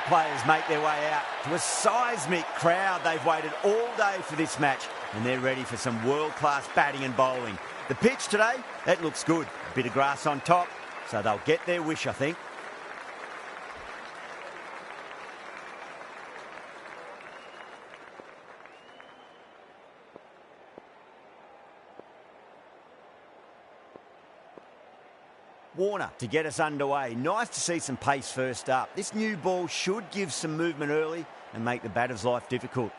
players make their way out to a seismic crowd. They've waited all day for this match and they're ready for some world-class batting and bowling. The pitch today, that looks good. A bit of grass on top, so they'll get their wish, I think. Warner to get us underway. Nice to see some pace first up. This new ball should give some movement early and make the batter's life difficult.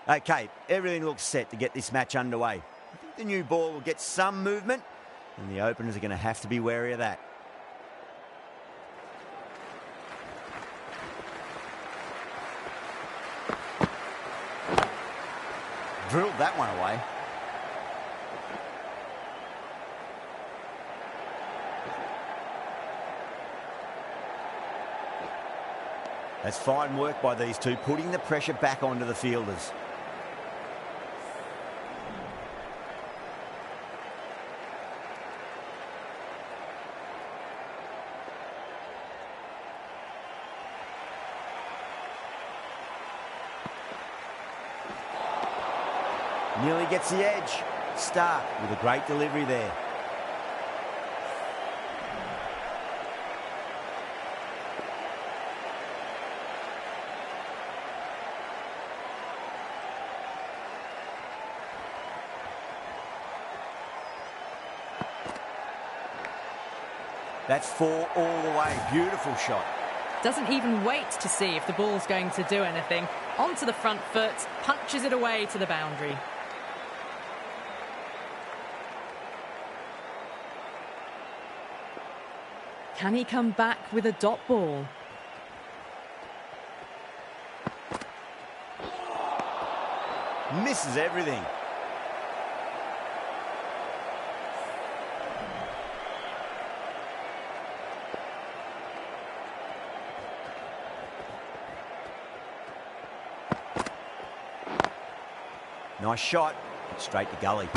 Okay, everything looks set to get this match underway. I think the new ball will get some movement, and the openers are going to have to be wary of that. Drilled that one away. That's fine work by these two, putting the pressure back onto the fielders. Nearly gets the edge. Stark with a great delivery there. That's 4 all the way. Beautiful shot. Doesn't even wait to see if the ball's going to do anything. Onto the front foot, punches it away to the boundary. Can he come back with a dot ball? Misses everything. Nice shot, straight to gully.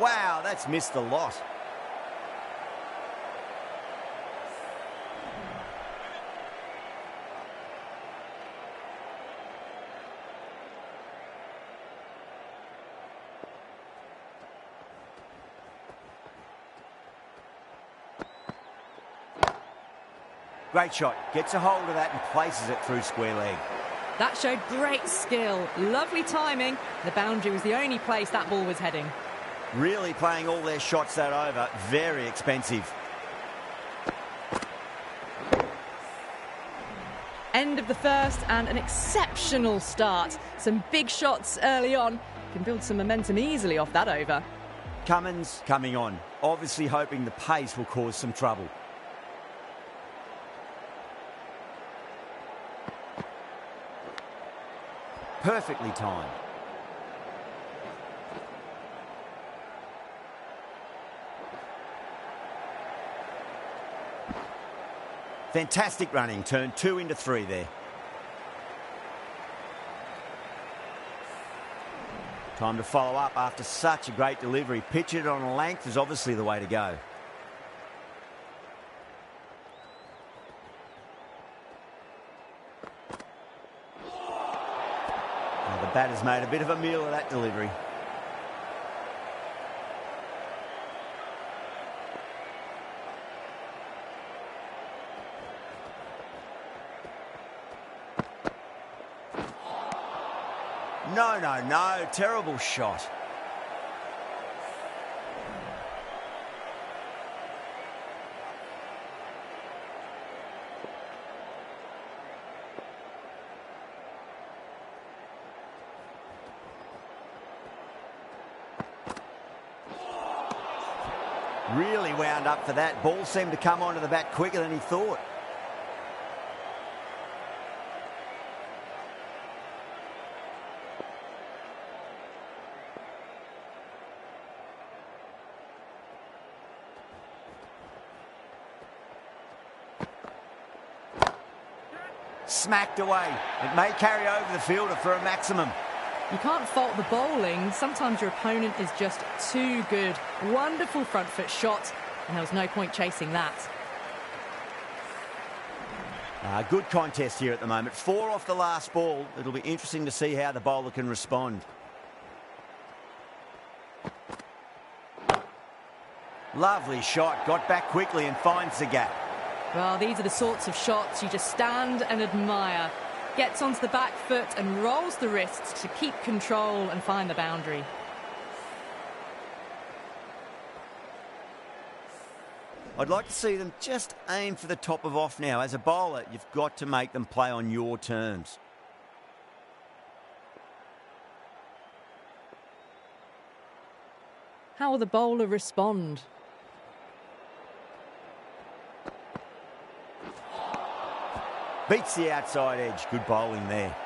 Wow, that's missed a lot. Great shot. Gets a hold of that and places it through square leg. That showed great skill. Lovely timing. The boundary was the only place that ball was heading. Really playing all their shots that over. Very expensive. End of the first and an exceptional start. Some big shots early on. Can build some momentum easily off that over. Cummins coming on. Obviously hoping the pace will cause some trouble. Perfectly timed. Fantastic running. Turned 2 into 3 there. Time to follow up after such a great delivery. Pitch it on a length is obviously the way to go. Now the batter's made a bit of a meal of that delivery. No. Terrible shot. Really wound up for that. Ball seemed to come onto the bat quicker than he thought. Smacked away. It may carry over the fielder for a maximum. You can't fault the bowling. Sometimes your opponent is just too good. Wonderful front foot shot, and there was no point chasing that. Good contest here at the moment. 4 off the last ball. It'll be interesting to see how the bowler can respond. Lovely shot. Got back quickly and finds the gap. Well, these are the sorts of shots you just stand and admire. Gets onto the back foot and rolls the wrists to keep control and find the boundary. I'd like to see them just aim for the top of off now. As a bowler, you've got to make them play on your terms. How will the bowler respond? Beats the outside edge. Good bowling there.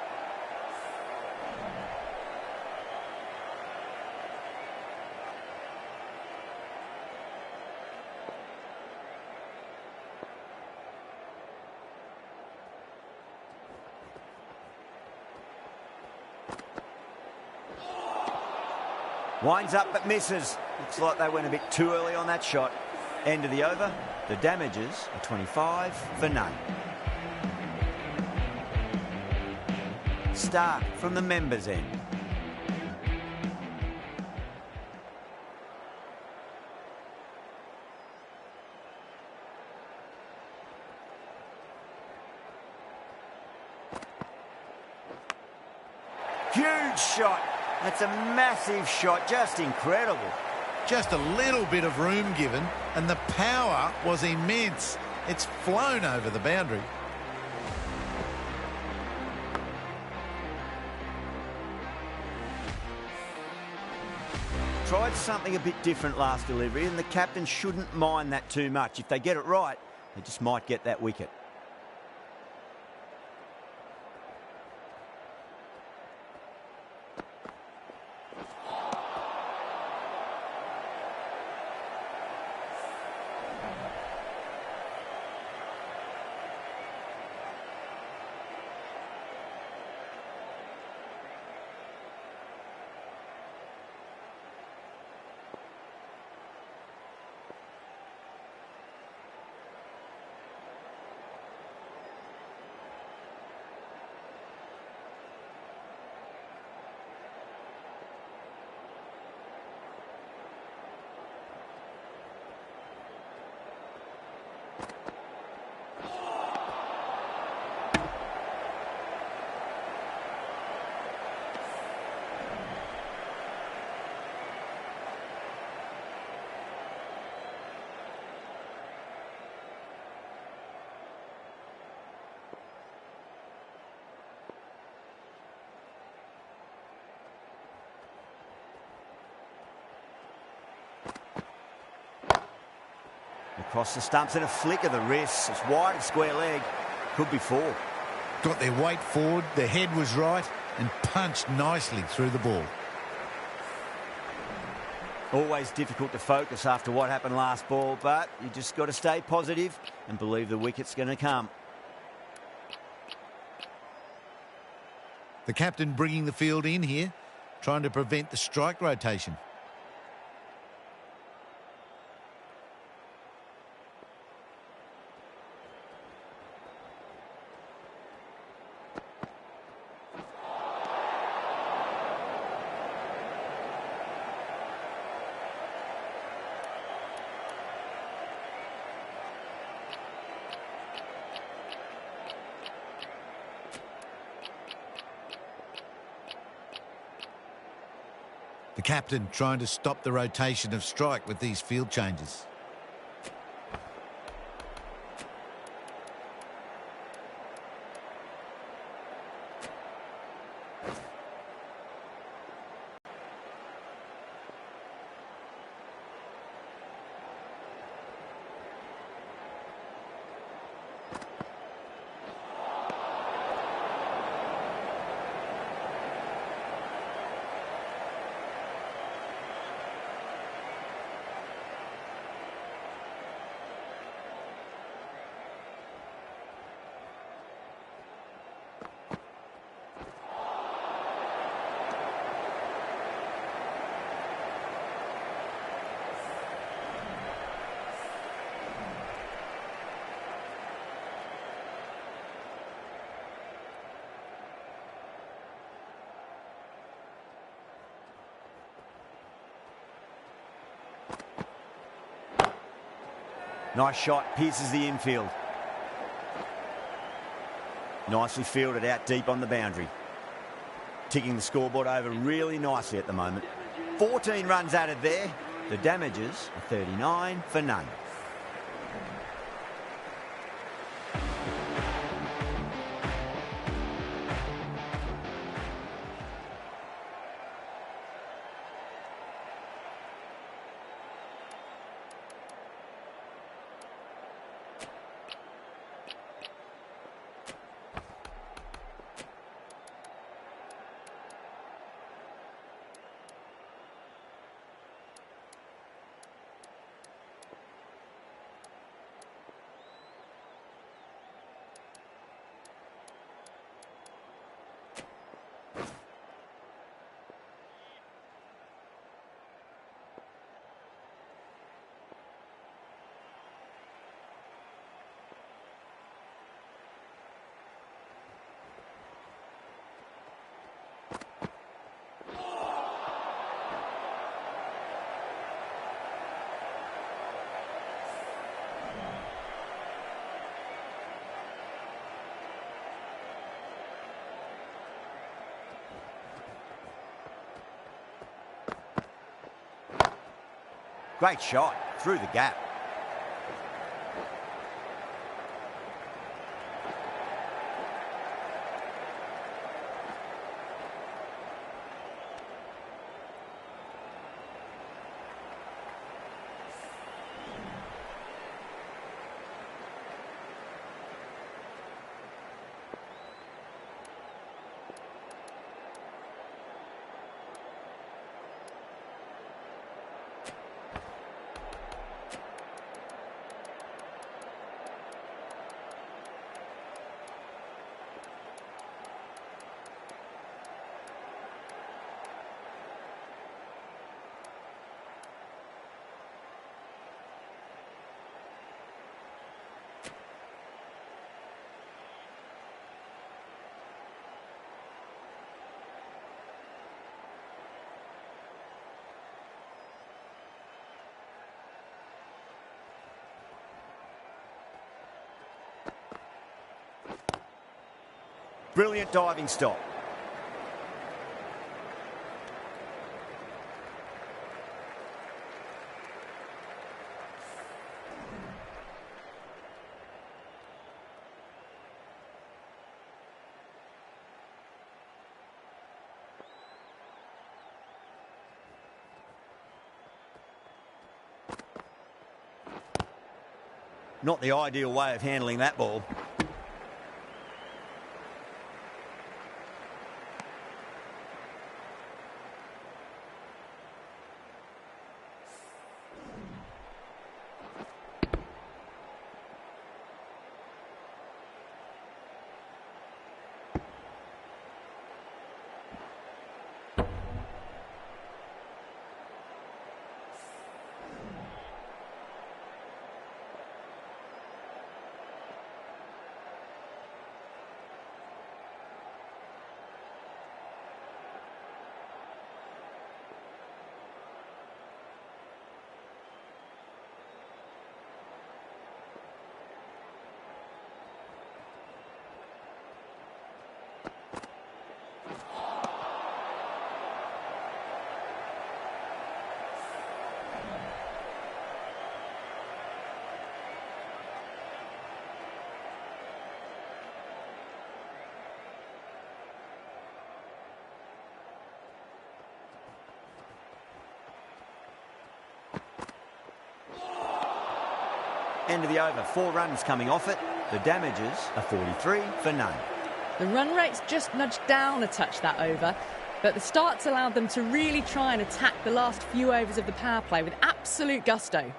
Winds up but misses. Looks like they went a bit too early on that shot. End of the over. The damages are 25 for none. Start from the members' end. Huge shot. That's a massive shot. Just incredible. Just a little bit of room given, and the power was immense. It's flown over the boundary. Tried something a bit different last delivery, and the captain shouldn't mind that too much. If they get it right, they just might get that wicket. Across the stumps and a flick of the wrist. It's wide of square leg. Could be 4. Got their weight forward, their head was right, and punched nicely through the ball. Always difficult to focus after what happened last ball, but you just got to stay positive and believe the wicket's going to come. The captain bringing the field in here, trying to prevent the strike rotation. The captain trying to stop the rotation of strike with these field changes. Nice shot, pierces the infield. Nicely fielded out deep on the boundary. Ticking the scoreboard over really nicely at the moment. 14 runs added there. The damages are 39 for none. Great shot through the gap. Brilliant diving stop. Not the ideal way of handling that ball. End of the over. 4 runs coming off it. The damages are 43 for none. The run rate's just nudged down a touch that over, but the start's allowed them to really try and attack the last few overs of the power play with absolute gusto.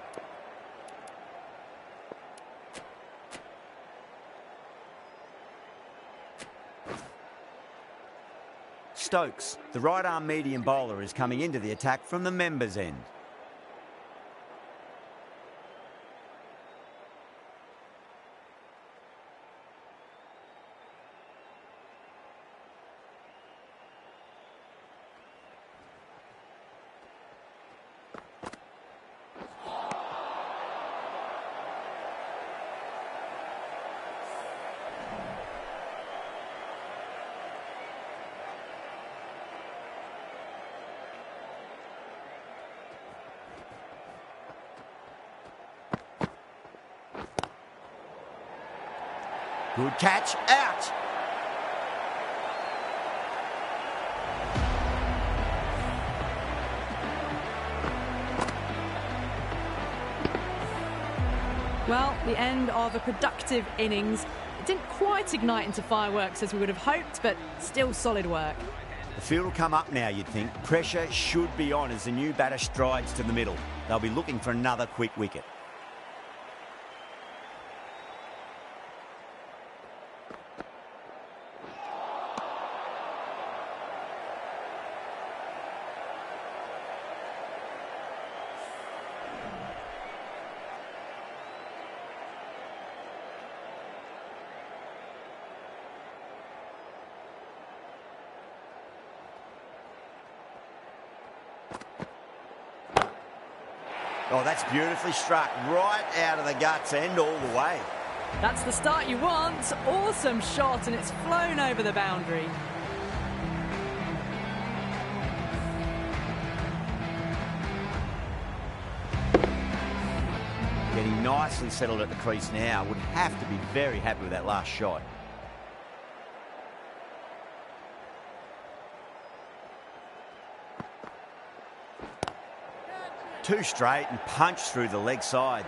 Stokes, the right-arm medium bowler, is coming into the attack from the members' end. Good catch, out. Well, the end of a productive innings. It didn't quite ignite into fireworks as we would have hoped, but still solid work. The field will come up now, you'd think. Pressure should be on as the new batter strides to the middle. They'll be looking for another quick wicket. Oh, that's beautifully struck, right out of the guts end all the way. That's the start you want. Awesome shot, and it's flown over the boundary. Getting nicely settled at the crease now. Would have to be very happy with that last shot. Two straight and punched through the leg side.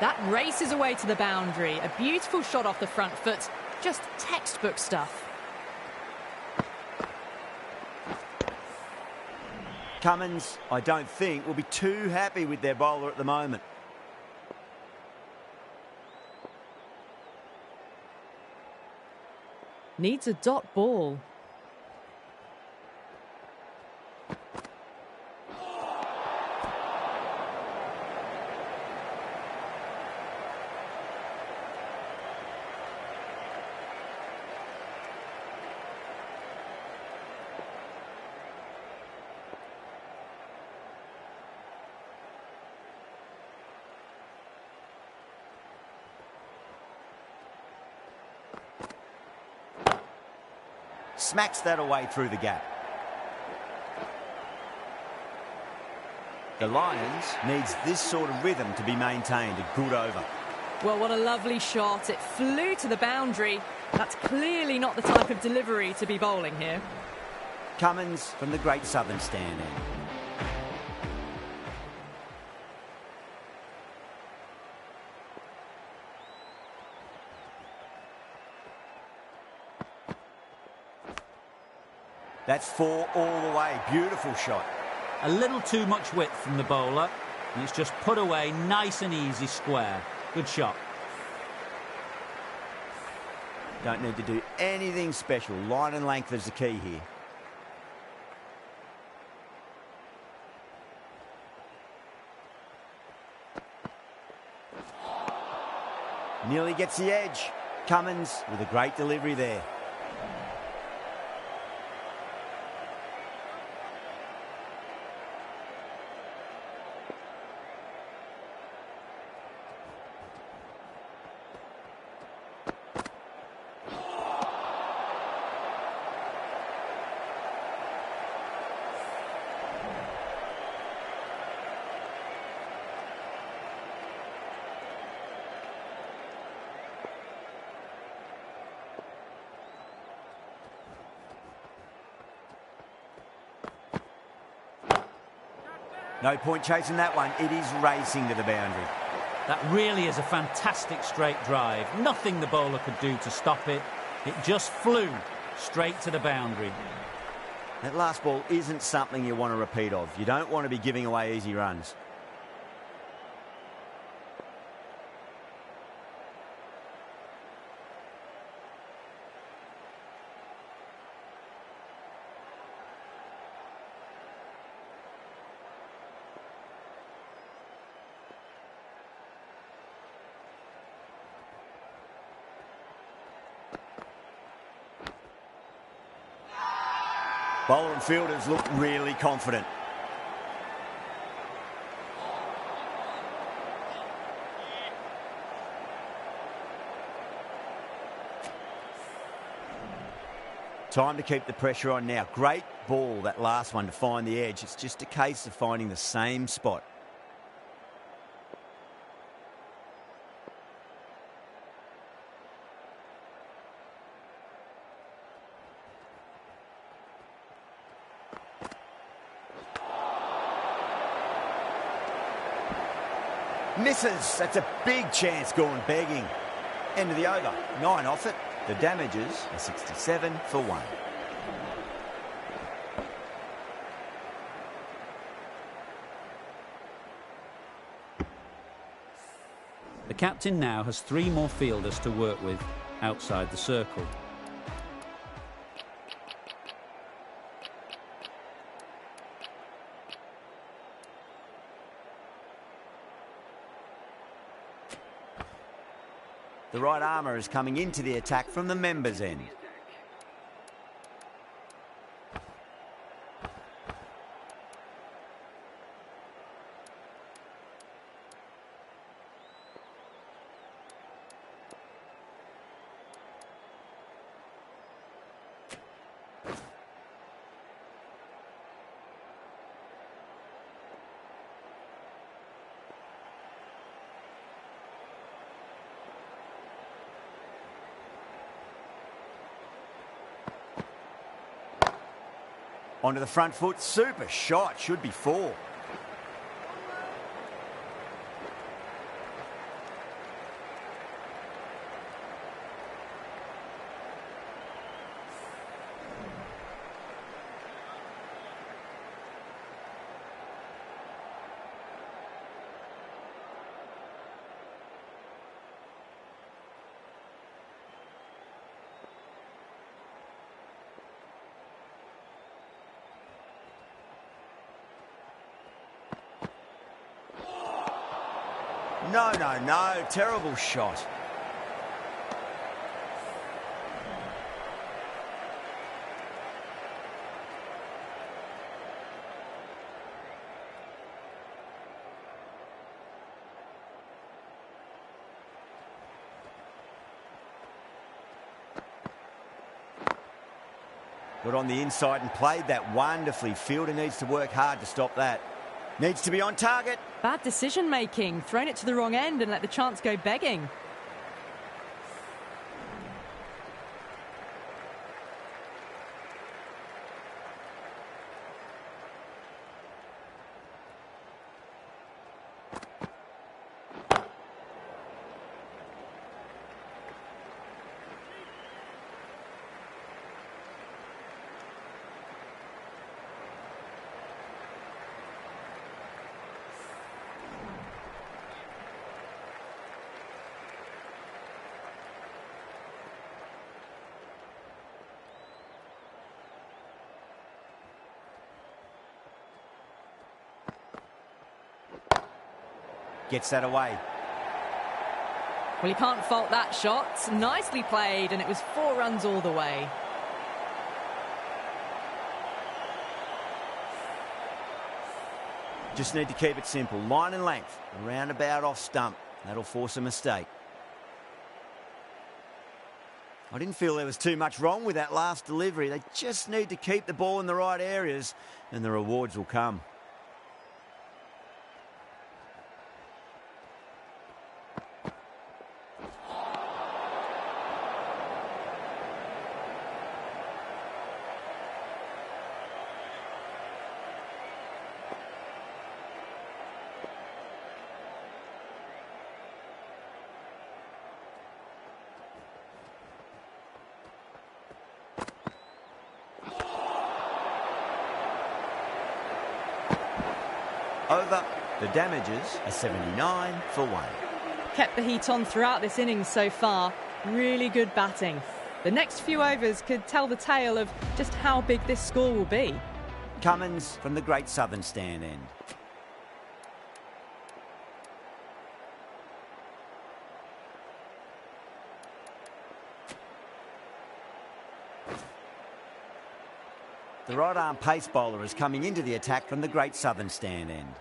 That races away to the boundary. A beautiful shot off the front foot. Just textbook stuff. Cummins, I don't think, will be too happy with their bowler at the moment. Needs a dot ball. Smacks that away through the gap. The Lions needs this sort of rhythm to be maintained. A good over. Well, what a lovely shot. It flew to the boundary. That's clearly not the type of delivery to be bowling here. Cummins from the Great Southern Stand end. That's 4 all the way. Beautiful shot. A little too much width from the bowler, and it's just put away nice and easy square. Good shot. Don't need to do anything special. Line and length is the key here. Nearly gets the edge. Cummins with a great delivery there. No point chasing that one. It is racing to the boundary. That really is a fantastic straight drive. Nothing the bowler could do to stop it. It just flew straight to the boundary. That last ball isn't something you want to repeat of. You don't want to be giving away easy runs. Bowler and fielders look really confident. Time to keep the pressure on now. Great ball, that last one, to find the edge. It's just a case of finding the same spot. Misses. That's a big chance gone begging. End of the over. 9 off it. The damages are 67 for 1. The captain now has 3 more fielders to work with outside the circle. The right armour is coming into the attack from the members' end. Onto the front foot. Super shot. Should be 4. No, no, no. Terrible shot. Got on the inside and played that wonderfully. Fielder needs to work hard to stop that. Needs to be on target. Bad decision making. Thrown it to the wrong end and let the chance go begging. Gets that away. Well, you can't fault that shot. Nicely played, and it was 4 runs all the way. Just need to keep it simple. Line and length. Around about off stump. That'll force a mistake. I didn't feel there was too much wrong with that last delivery. They just need to keep the ball in the right areas, and the rewards will come. Over. The damages are 79 for 1. Kept the heat on throughout this innings so far. Really good batting. The next few overs could tell the tale of just how big this score will be. Cummins from the Great Southern Stand end. The right-arm pace bowler is coming into the attack from the Great Southern Stand end.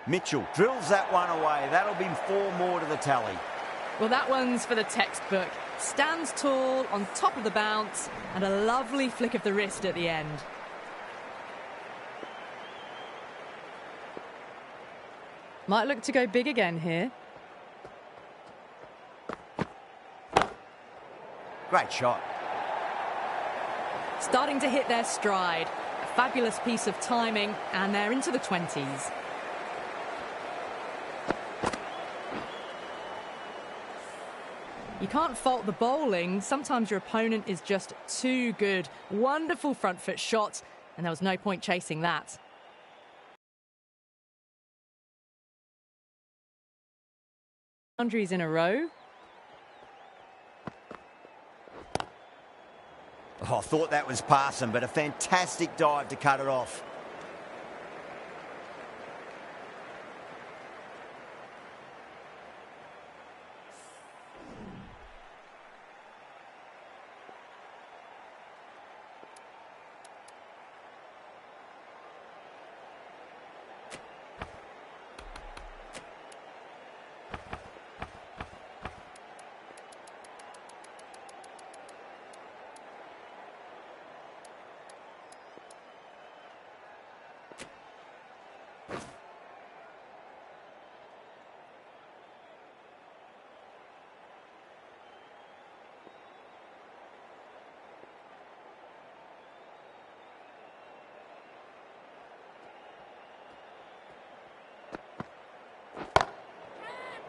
Mitchell drills that one away. That'll be 4 more to the tally. Well, that one's for the textbook. Stands tall, on top of the bounce, and a lovely flick of the wrist at the end. Might look to go big again here. Great shot. Starting to hit their stride. A fabulous piece of timing, and they're into the 20s. You can't fault the bowling. Sometimes your opponent is just too good. Wonderful front foot shot, and there was no point chasing that. boundaries in a row. Oh, I thought that was passing, but a fantastic dive to cut it off.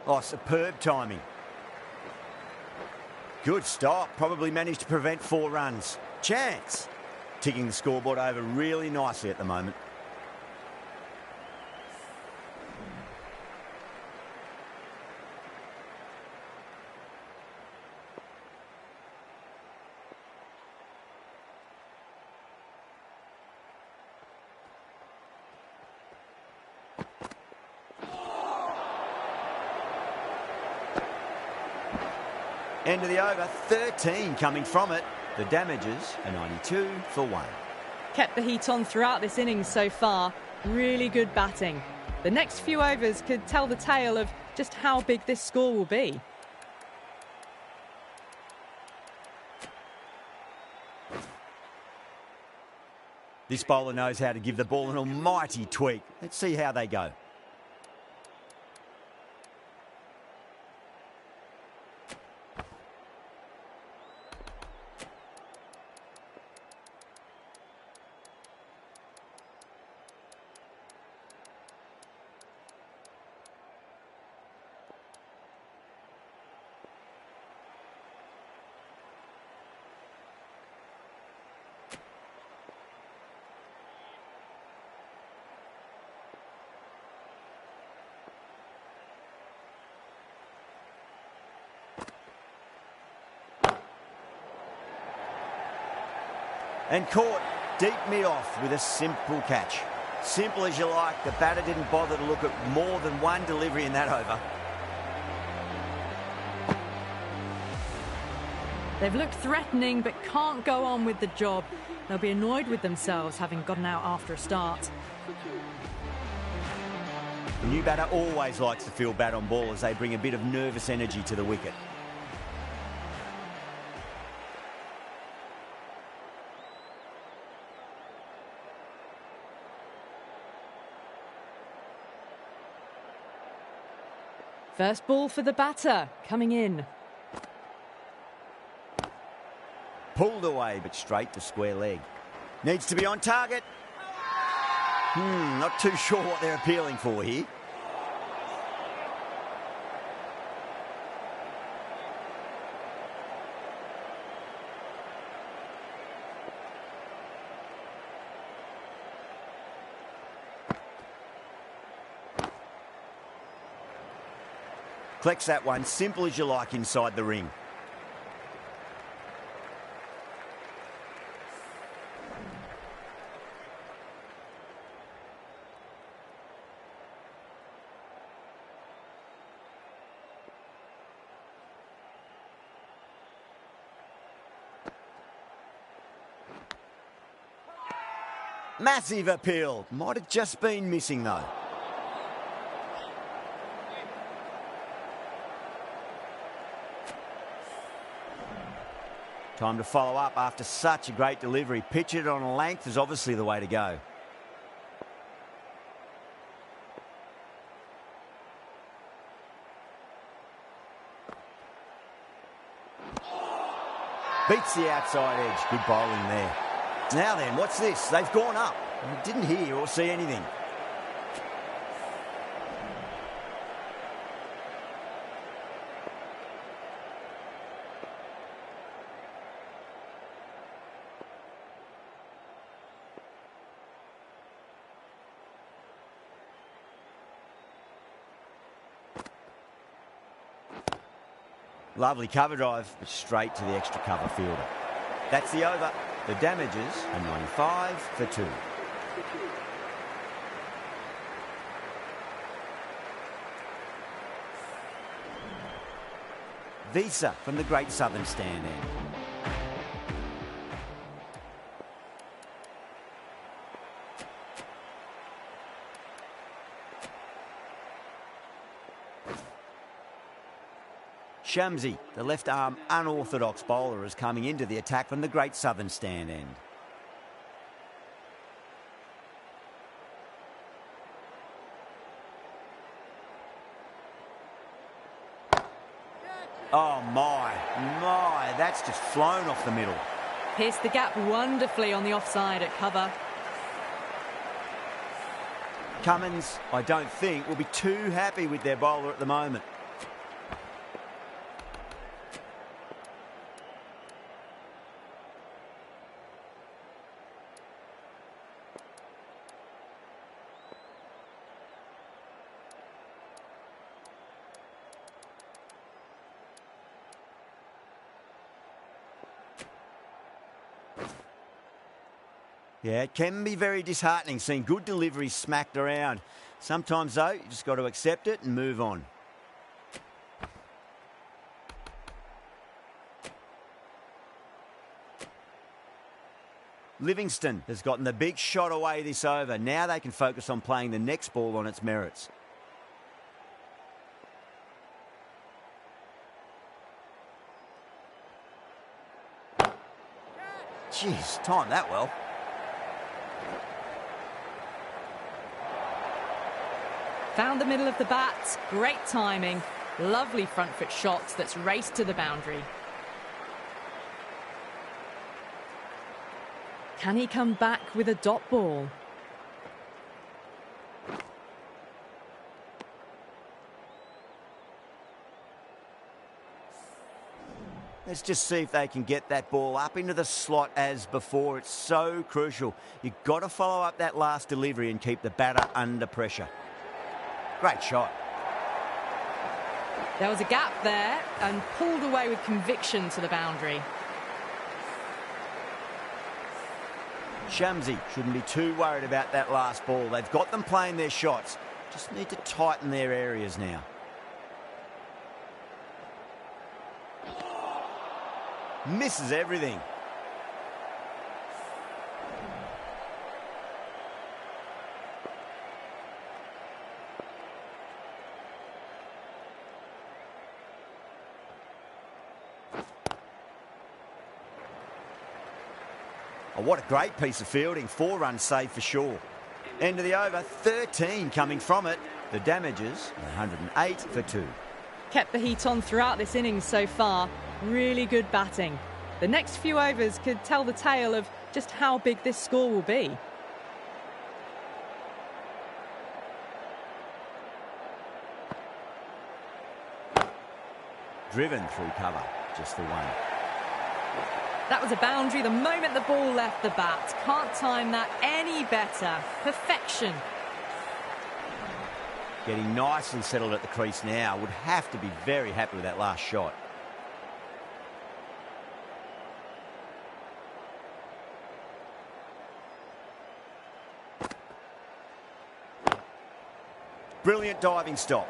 Oh, superb timing. Good stop. Probably managed to prevent 4 runs. Chance. Ticking the scoreboard over really nicely at the moment. End of the over, 13 coming from it. The damages are 92 for 1. Kept the heat on throughout this innings so far. Really good batting. The next few overs could tell the tale of just how big this score will be. This bowler knows how to give the ball an almighty tweak. Let's see how they go. And caught deep mid-off with a simple catch. Simple as you like, the batter didn't bother to look at more than one delivery in that over. They've looked threatening but can't go on with the job. They'll be annoyed with themselves having gotten out after a start. The new batter always likes to feel bat on ball as they bring a bit of nervous energy to the wicket. First ball for the batter, coming in. Pulled away, but straight to square leg. Needs to be on target. Not too sure what they're appealing for here. Collects that one, simple as you like, inside the ring. Massive appeal. Might have just been missing, though. Time to follow up after such a great delivery. Pitch it on a length is obviously the way to go. Beats the outside edge. Good bowling there. Now then, what's this? They've gone up. I didn't hear or see anything. Lovely cover drive, but straight to the extra cover fielder. That's the over. The damages are 95 for 2. Visa from the Great Southern Stand end. Shamsi, the left-arm unorthodox bowler, is coming into the attack from the Great Southern Stand end. Oh, my, that's just flown off the middle. Pierced the gap wonderfully on the offside at cover. Cummins, I don't think, will be too happy with their bowler at the moment. Yeah, it can be very disheartening seeing good deliveries smacked around. Sometimes, though, you just got to accept it and move on. Livingston has gotten the big shot away this over. Now they can focus on playing the next ball on its merits. Jeez, timed that well. Found the middle of the bat, great timing, lovely front foot shots that's raced to the boundary. Can he come back with a dot ball? Let's just see if they can get that ball up into the slot as before. It's so crucial. You've got to follow up that last delivery and keep the batter under pressure. Great shot. There was a gap there and pulled away with conviction to the boundary. Shamsi shouldn't be too worried about that last ball. They've got them playing their shots. Just need to tighten their areas now. Misses everything. Oh, what a great piece of fielding. 4 runs saved for sure. End of the over, 13 coming from it. The damages, 108 for 2. Kept the heat on throughout this innings so far. Really good batting. The next few overs could tell the tale of just how big this score will be. Driven through cover, just the one. That was a boundary the moment the ball left the bat. Can't time that any better. Perfection. Getting nicely settled at the crease now. Would have to be very happy with that last shot. Brilliant diving stop.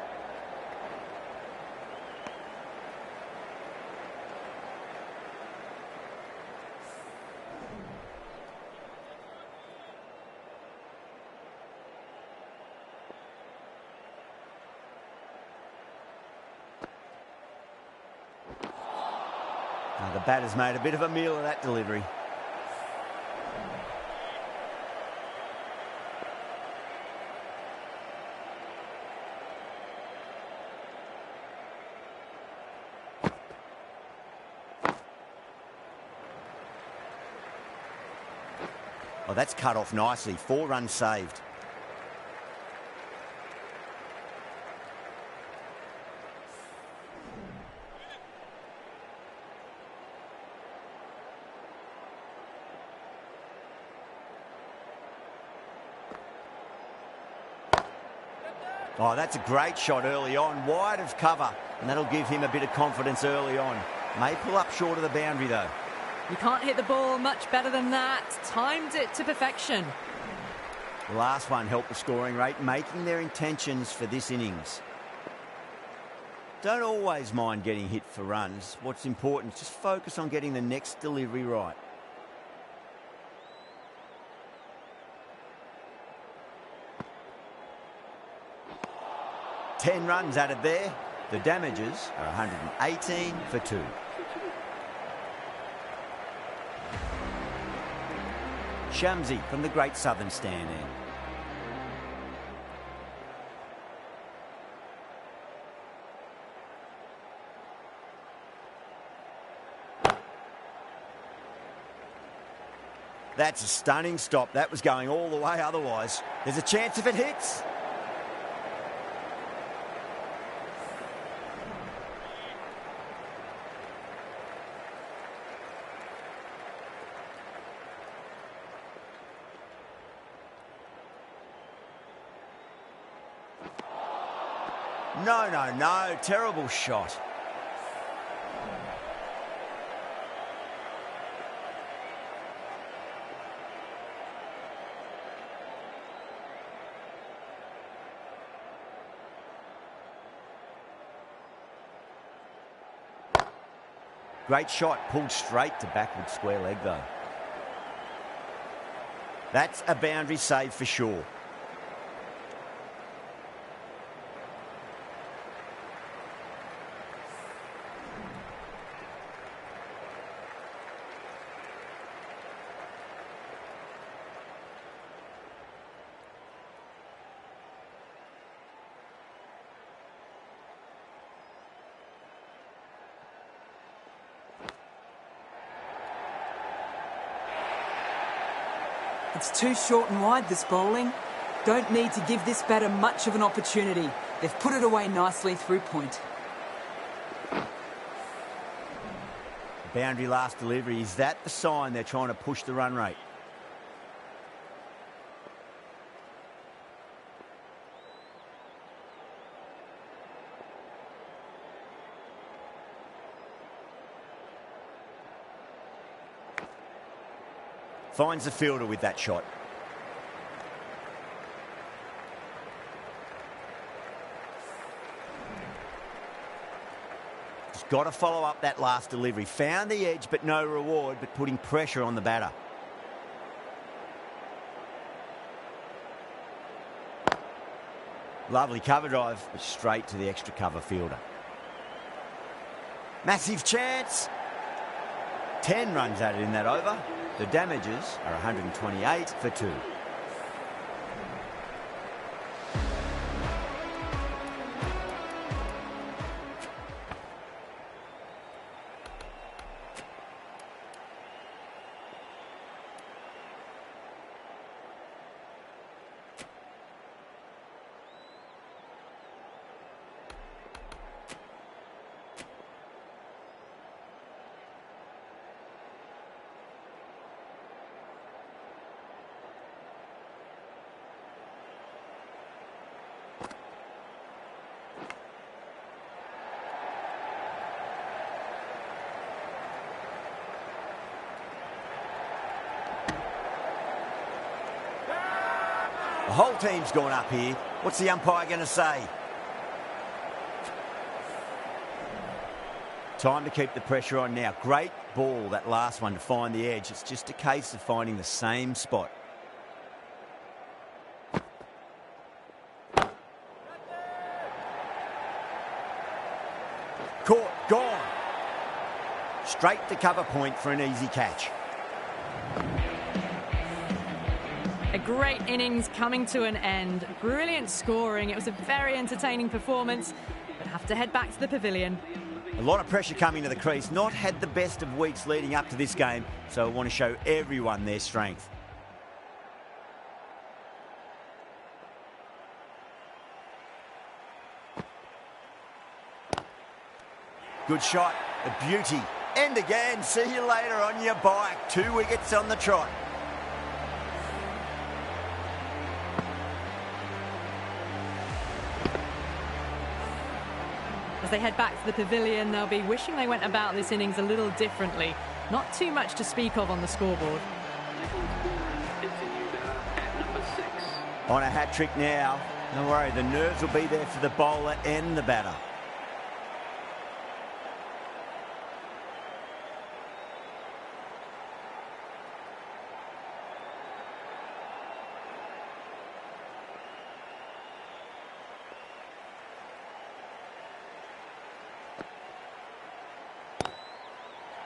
The batter's made a bit of a meal of that delivery. Oh, that's cut off nicely. 4 runs saved. Oh, that's a great shot early on, wide of cover, and that'll give him a bit of confidence early on. May pull up short of the boundary, though. You can't hit the ball much better than that. Timed it to perfection. The last one helped the scoring rate, making their intentions for this innings. Don't always mind getting hit for runs. What's important is just focus on getting the next delivery right. Ten runs added there. The damages are 118 for 2. Shamsi from the Great Southern Stand end. That's a stunning stop. That was going all the way otherwise. There's a chance if it hits. No. Terrible shot. Great shot, pulled straight to backward square leg though. That's a boundary save for sure. It's too short and wide, this bowling. Don't need to give this batter much of an opportunity. They've put it away nicely through point. Boundary last delivery. Is that the sign they're trying to push the run rate? Finds the fielder with that shot. He's got to follow up that last delivery. Found the edge, but no reward, but putting pressure on the batter. Lovely cover drive, but straight to the extra cover fielder. Massive chance. 10 runs added in that over. The damages are 128 for 2. The whole team's gone up here. What's the umpire going to say? Time to keep the pressure on now. Great ball, that last one, to find the edge. It's just a case of finding the same spot. Caught, gone. Straight to cover point for an easy catch. A great innings coming to an end. Brilliant scoring. It was a very entertaining performance, but have to head back to the pavilion. A lot of pressure coming to the crease. Not had the best of weeks leading up to this game, so I want to show everyone their strength. Good shot, a beauty. End again. See you later on your bike. 2 wickets on the trot. As they head back to the pavilion, they'll be wishing they went about this innings a little differently. Not too much to speak of on the scoreboard. On a hat-trick now. Don't worry, the nerves will be there for the bowler and the batter.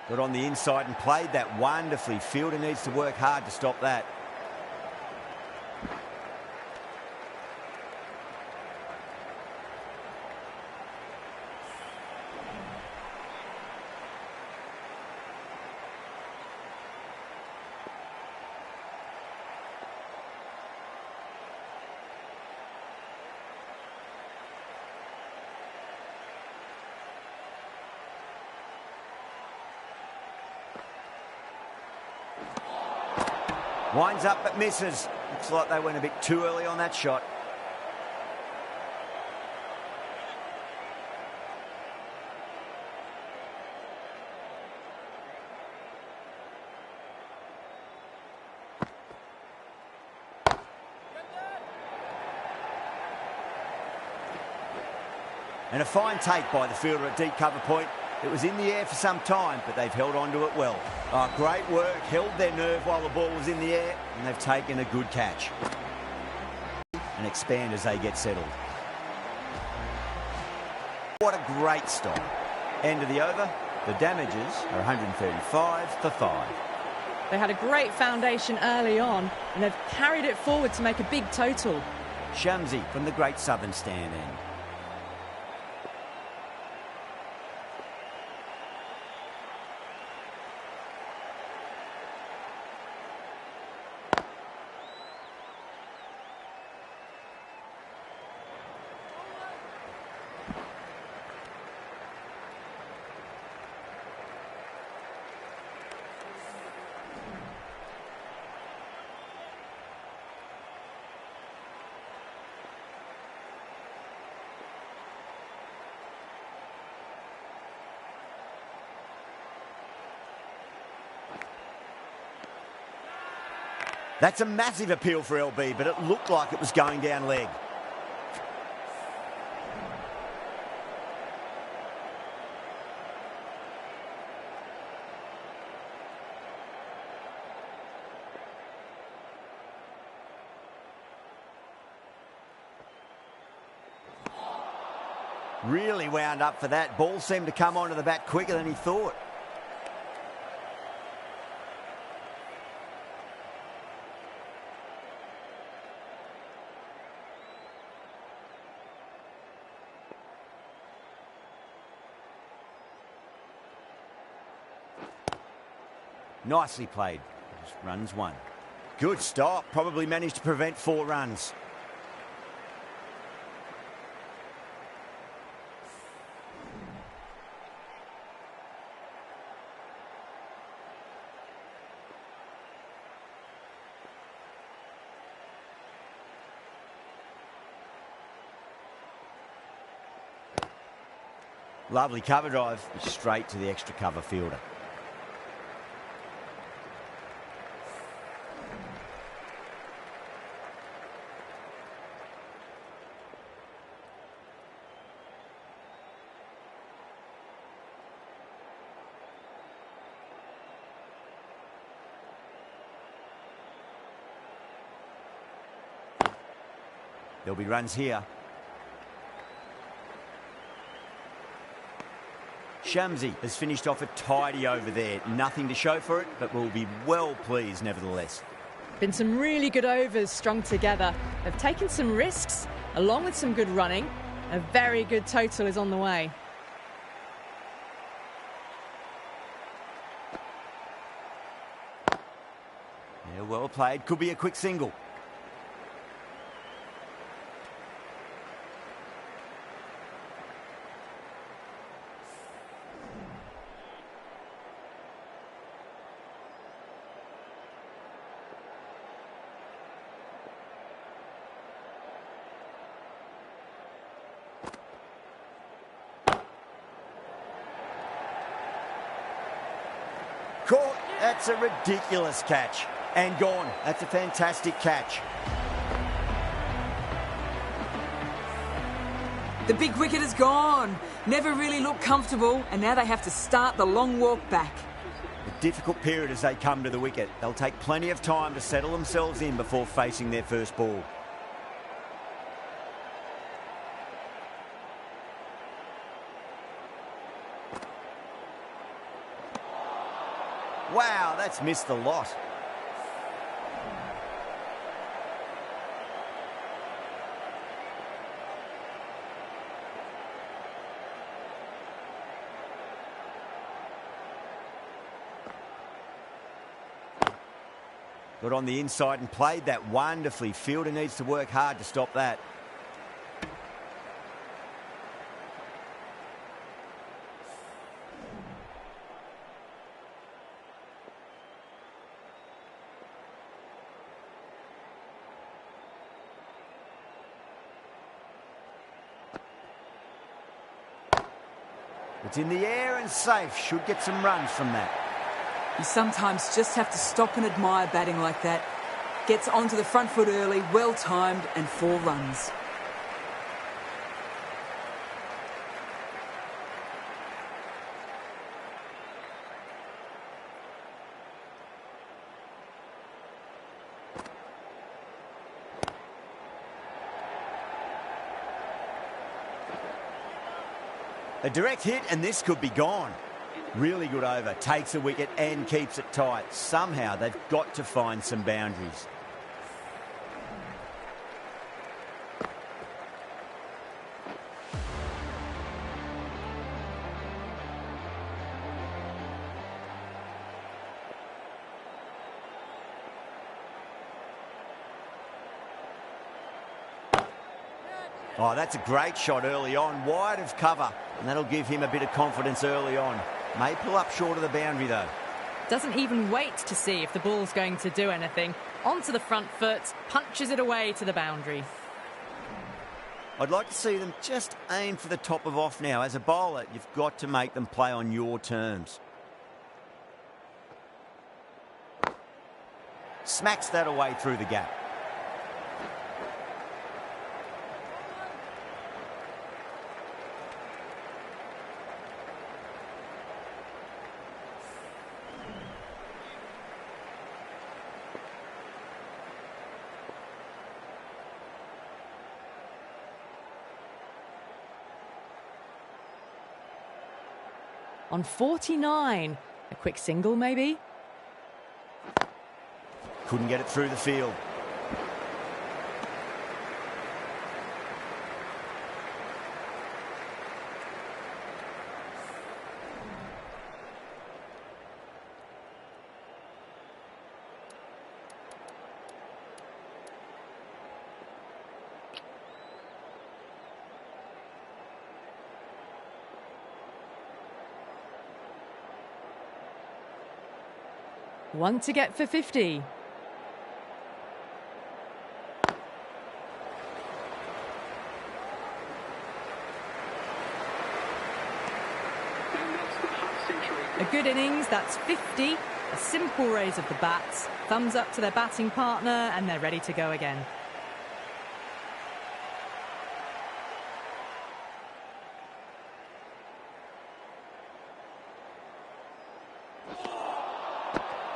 Got on the inside and played that wonderfully. Fielder needs to work hard to stop that. Winds up but misses. Looks like they went a bit too early on that shot. And a fine take by the fielder at deep cover point. It was in the air for some time, but they've held on to it well. Oh, great work. Held their nerve while the ball was in the air, and they've taken a good catch. And expand as they get settled. What a great stop. End of the over. The damages are 135 for 5. They had a great foundation early on, and they've carried it forward to make a big total. Shamsi from the Great Southern Stand end. That's a massive appeal for LB, but it looked like it was going down leg. Really wound up for that. Ball seemed to come onto the bat quicker than he thought. Nicely played. Just runs one. Good stop. Probably managed to prevent 4 runs. Lovely cover drive. Straight to the extra cover fielder. There'll be runs here. Shamsi has finished off a tidy over there. Nothing to show for it, but will be well pleased nevertheless. Been some really good overs strung together. They've taken some risks, along with some good running. A very good total is on the way. Yeah, well played. Could be a quick single. Caught. That's a ridiculous catch. And gone. That's a fantastic catch. The big wicket is gone. Never really looked comfortable, and now they have to start the long walk back. A difficult period as they come to the wicket. They'll take plenty of time to settle themselves in before facing their first ball. Wow, that's missed the lot. Got on the inside and played that wonderfully. Fielder needs to work hard to stop that. It's in the air and safe. Should get some runs from that. You sometimes just have to stop and admire batting like that. Gets onto the front foot early, well timed, and 4 runs. A direct hit and this could be gone. Really good over. Takes a wicket and keeps it tight. Somehow they've got to find some boundaries. Oh, that's a great shot early on, wide of cover, and that'll give him a bit of confidence early on. May pull up short of the boundary, though. Doesn't even wait to see if the ball's going to do anything. Onto the front foot, punches it away to the boundary. I'd like to see them just aim for the top of off now. As a bowler, you've got to make them play on your terms. Smacks that away through the gap. On 49. A quick single, maybe? Couldn't get it through the field. One to get for 50. A good innings, that's 50. A simple raise of the bats. Thumbs up to their batting partner and they're ready to go again.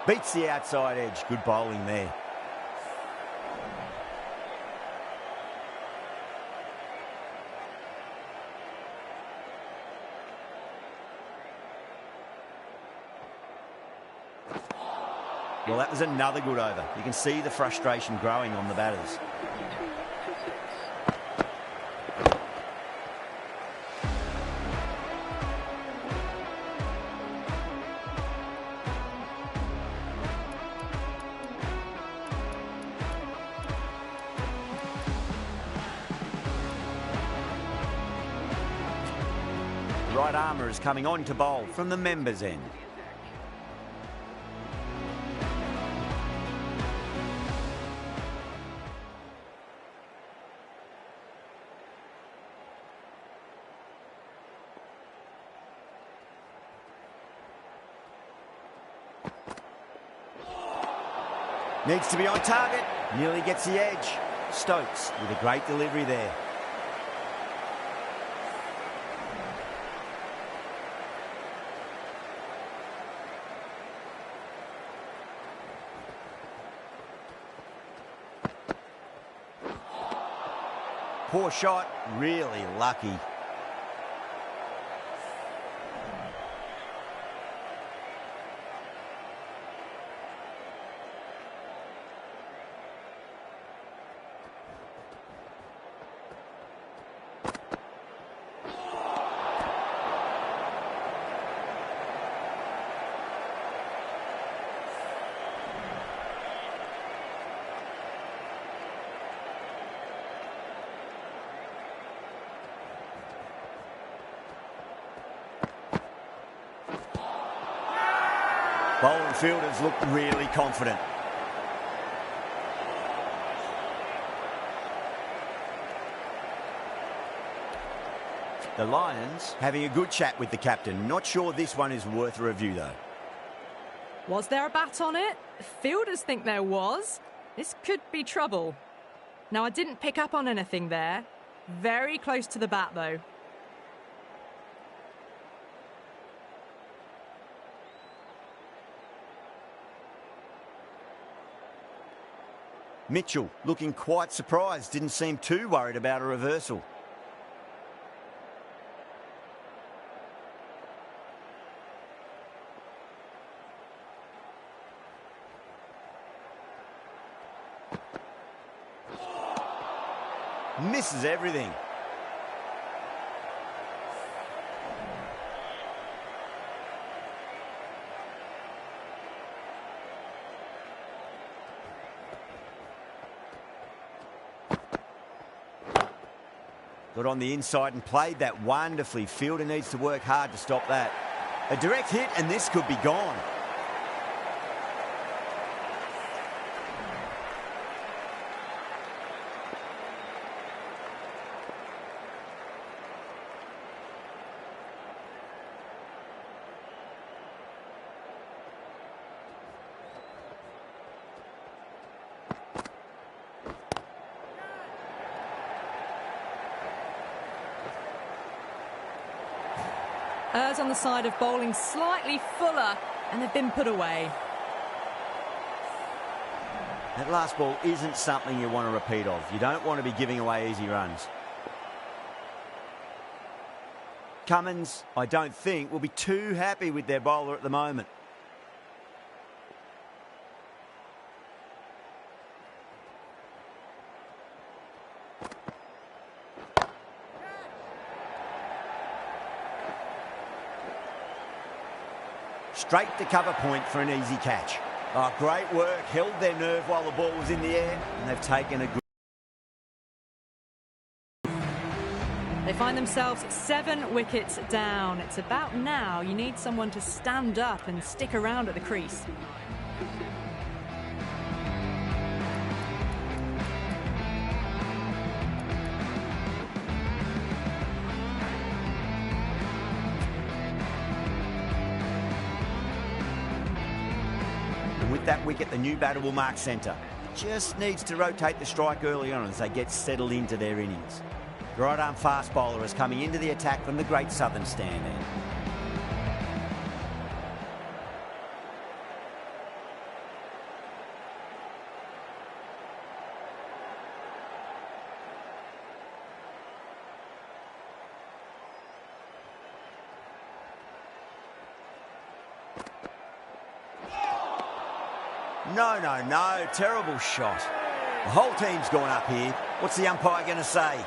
Beats the outside edge. Good bowling there. Well, that was another good over. You can see the frustration growing on the batters. Right armour is coming on to bowl from the members' end. Needs to be on target. Nearly gets the edge. Stokes with a great delivery there. Poor shot, really lucky. Bowling fielders look really confident. The Lions having a good chat with the captain. Not sure this one is worth a review, though. Was there a bat on it? Fielders think there was. This could be trouble. Now, I didn't pick up on anything there. Very close to the bat, though. Mitchell looking quite surprised. Didn't seem too worried about a reversal. Misses everything. Got on the inside and played that wonderfully. Fielder needs to work hard to stop that. A direct hit and this could be gone. Errs on the side of bowling slightly fuller, and they've been put away. That last ball isn't something you want to repeat of. You don't want to be giving away easy runs. Cummins, I don't think, will be too happy with their bowler at the moment. Straight to cover point for an easy catch. Oh, great work. Held their nerve while the ball was in the air, and they've taken a good... They find themselves 7 wickets down. It's about now you need someone to stand up and stick around at the crease. With that wicket, the new batter will mark centre. Just needs to rotate the strike early on as they get settled into their innings. The right-arm fast bowler is coming into the attack from the Great Southern stand end. No. Terrible shot. The whole team's gone up here. What's the umpire going to say?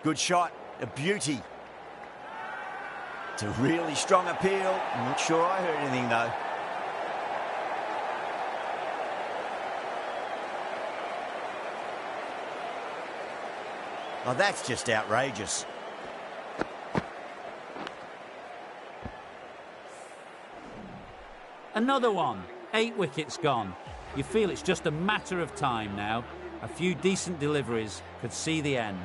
Good shot. A beauty. It's a really strong appeal. I'm not sure I heard anything, though. Oh, that's just outrageous. Another one. 8 wickets gone. You feel it's just a matter of time now. A few decent deliveries could see the end.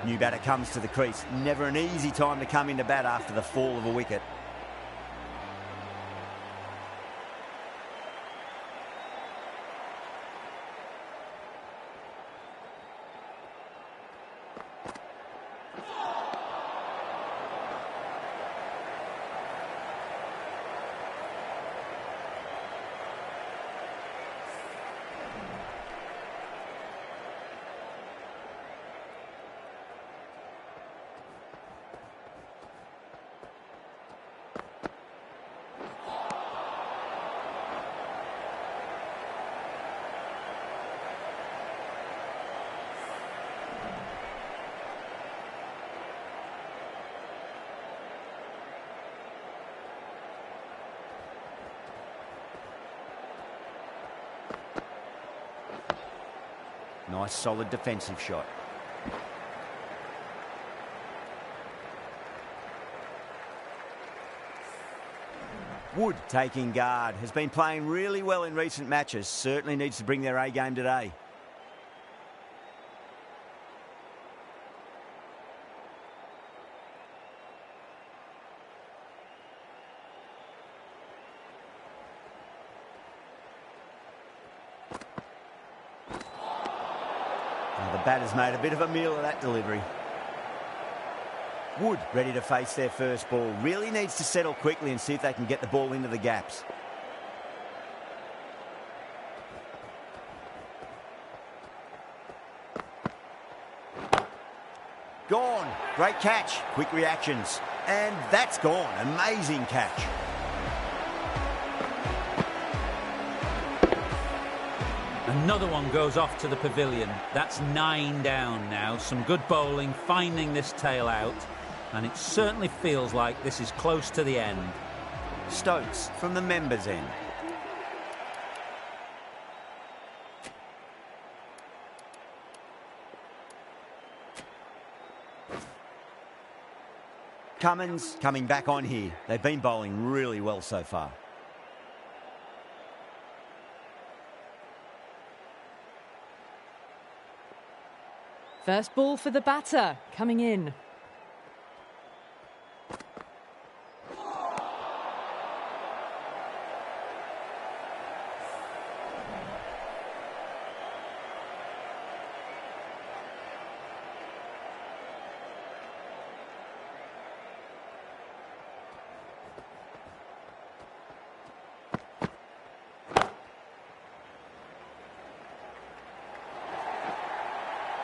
New batter comes to the crease. Never an easy time to come into bat after the fall of a wicket. Nice, solid defensive shot. Wood taking guard. Has been playing really well in recent matches. Certainly needs to bring their A game today. The batter's made a bit of a meal of that delivery. Wood ready to face their first ball. Really needs to settle quickly and see if they can get the ball into the gaps. Gone. Great catch. Quick reactions. And that's gone. Amazing catch. Another one goes off to the pavilion. That's 9 down now. Some good bowling, finding this tail out. And it certainly feels like this is close to the end. Stokes from the members' end. Cummins coming back on here. They've been bowling really well so far. First ball for the batter, coming in.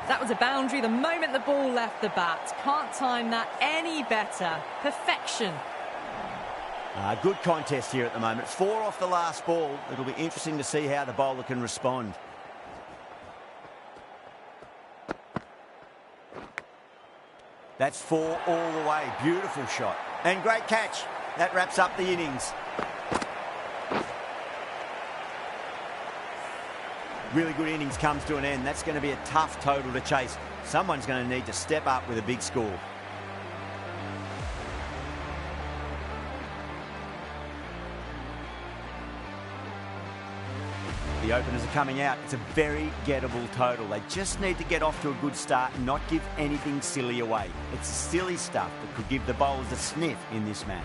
That was a boundary the moment the ball left the bat. Can't time that any better. Perfection. Good contest here at the moment. 4 off the last ball. It'll be interesting to see how the bowler can respond. That's 4 all the way. Beautiful shot. And great catch. That wraps up the innings. Really good innings comes to an end. That's going to be a tough total to chase. Someone's going to need to step up with a big score. The openers are coming out. It's a very gettable total. They just need to get off to a good start and not give anything silly away. It's silly stuff that could give the bowlers a sniff in this match.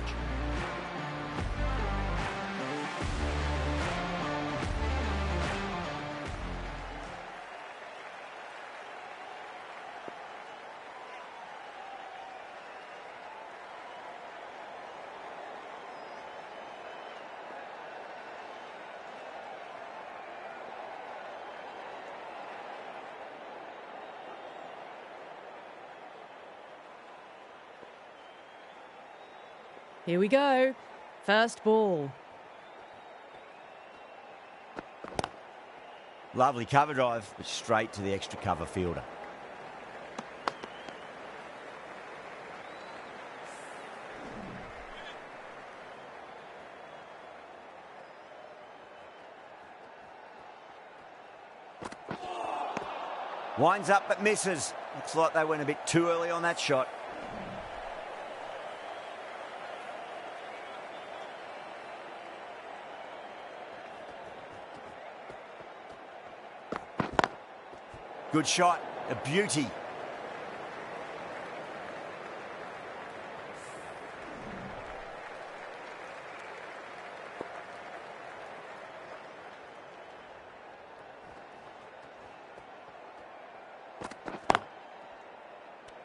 Here we go. First ball. Lovely cover drive, but straight to the extra cover fielder. Winds up but misses. Looks like they went a bit too early on that shot. Good shot, a beauty.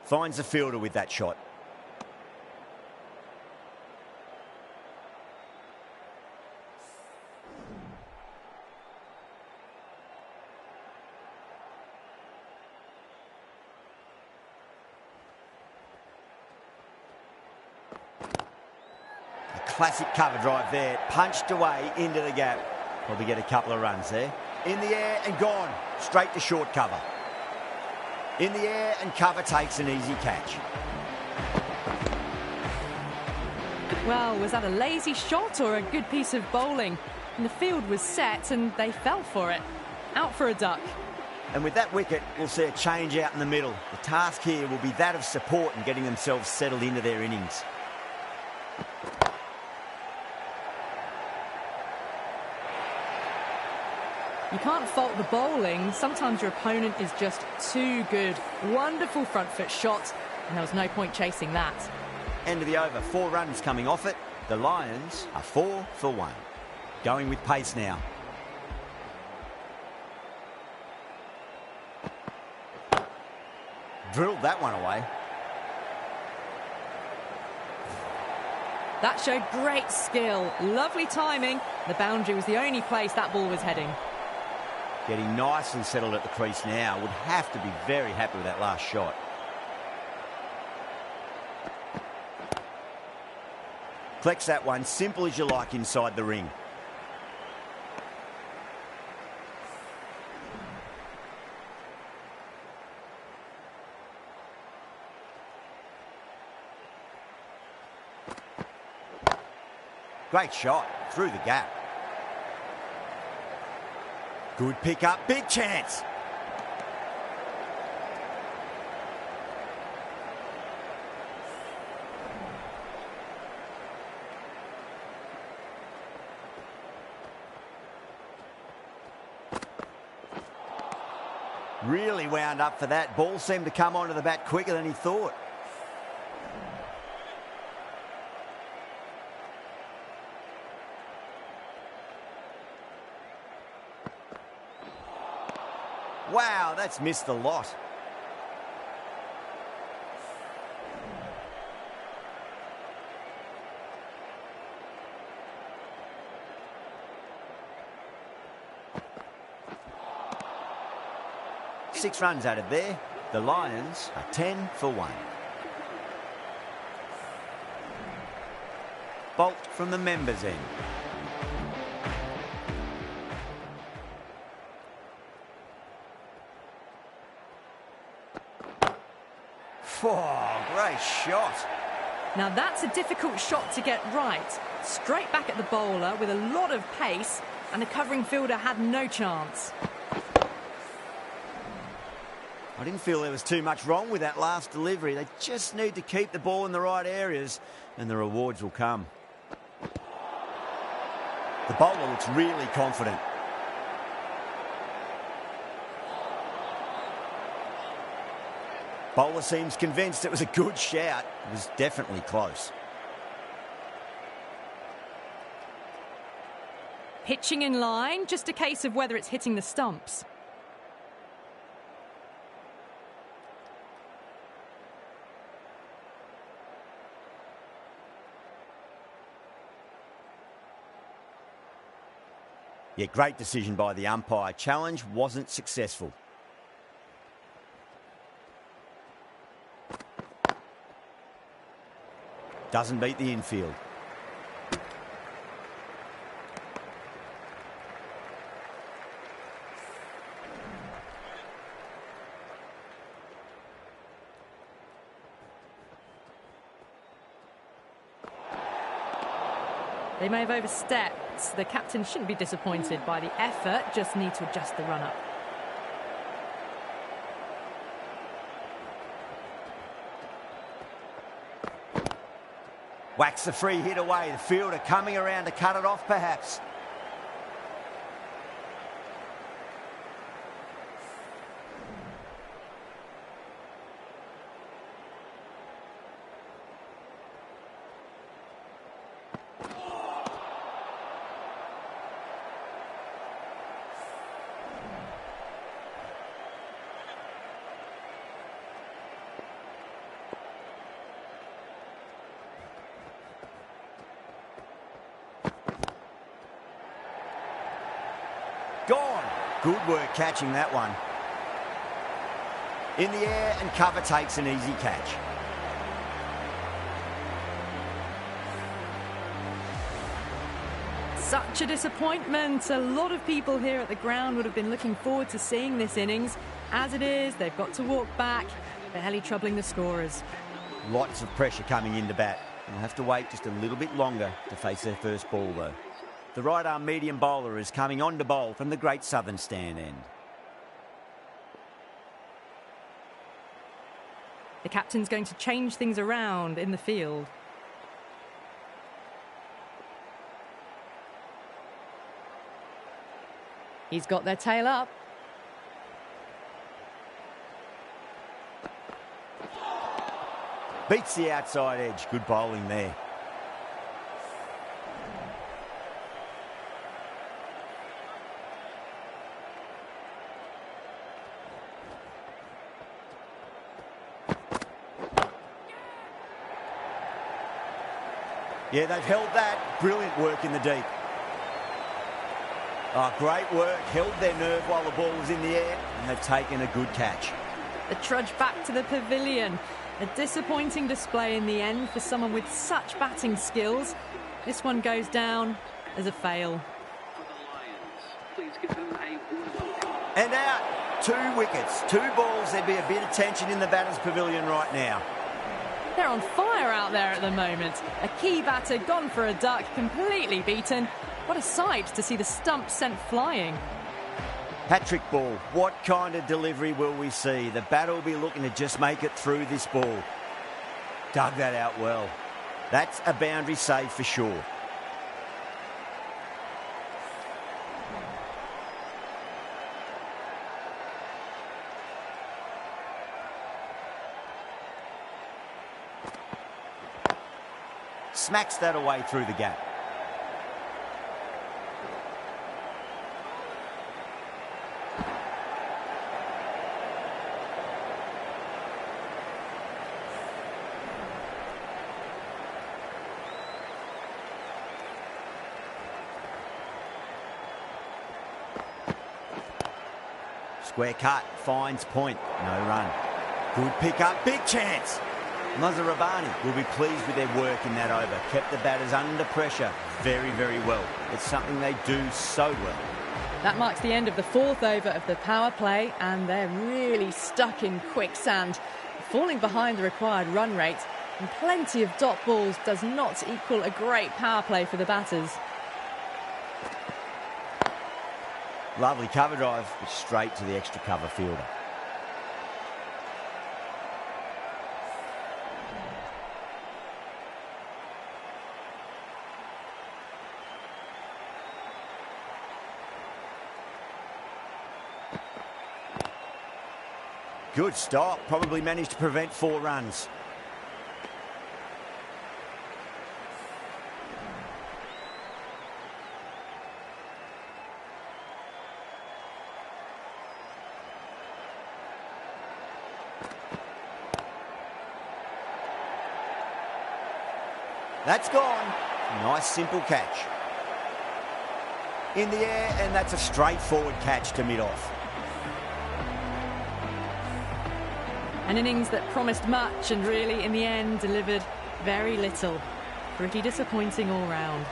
Finds the fielder with that shot. A classic cover drive there, punched away into the gap. Probably get a couple of runs there. In the air and gone, straight to short cover. In the air and cover takes an easy catch. Well, was that a lazy shot or a good piece of bowling? And the field was set and they fell for it. Out for a duck. And with that wicket, we'll see a change out in the middle. The task here will be that of support and getting themselves settled into their innings. You can't fault the bowling. Sometimes your opponent is just too good. Wonderful front foot shot, and there was no point chasing that. End of the over, 4 runs coming off it. The Lions are 4 for 1. Going with pace now. Drilled that one away. That showed great skill. Lovely timing. The boundary was the only place that ball was heading. Getting nicely settled at the crease now. Would have to be very happy with that last shot. Collects that one, simple as you like inside the ring. Great shot, through the gap. Good pick up, big chance. Really wound up for that. Ball seemed to come onto the bat quicker than he thought. Wow, that's missed the lot. Six runs added there. The Lions are 10 for 1. Bolt from the members' end. Oh, great shot. Now that's a difficult shot to get right. Straight back at the bowler with a lot of pace, and the covering fielder had no chance. I didn't feel there was too much wrong with that last delivery. They just need to keep the ball in the right areas and the rewards will come. The bowler looks really confident. Bowler seems convinced it was a good shout. It was definitely close. Pitching in line, just a case of whether it's hitting the stumps. Yeah, great decision by the umpire. Challenge wasn't successful. Doesn't beat the infield. They may have overstepped. The captain shouldn't be disappointed by the effort, just need to adjust the run-up. Whacks the free hit away. The fielder coming around to cut it off, perhaps. Gone. Good work catching that one. In the air and cover takes an easy catch. Such a disappointment. A lot of people here at the ground would have been looking forward to seeing this innings. As it is, they've got to walk back, barely troubling the scorers. Lots of pressure coming in to bat. They'll have to wait just a little bit longer to face their first ball, though. The right-arm medium bowler is coming on to bowl from the Great Southern stand end. The captain's going to change things around in the field. He's got their tail up. Beats the outside edge. Good bowling there. Yeah, they've held that. Brilliant work in the deep. Oh, great work. Held their nerve while the ball was in the air, and they've taken a good catch. The trudge back to the pavilion. A disappointing display in the end for someone with such batting skills. This one goes down as a fail. And out. 2 wickets, 2 balls. There'd be a bit of tension in the batter's pavilion right now. They're on fire out there at the moment. A key batter gone for a duck, completely beaten. What a sight to see the stump sent flying. Hat-trick ball. What kind of delivery will we see? The batter will be looking to just make it through this ball. Dug that out well. That's a boundary save for sure. Smacks that away through the gap. Square cut, finds point, no run. Good pick up, big chance. Mazharabani will be pleased with their work in that over. Kept the batters under pressure very, very well. It's something they do so well. That marks the end of the 4th over of the power play, and they're really stuck in quicksand. Falling behind the required run rate, and plenty of dot balls does not equal a great power play for the batters. Lovely cover drive, but straight to the extra cover fielder. Good stop, probably managed to prevent 4 runs. That's gone. Nice simple catch. In the air, and that's a straightforward catch to mid-off. An innings that promised much and really, in the end, delivered very little. Pretty disappointing all round.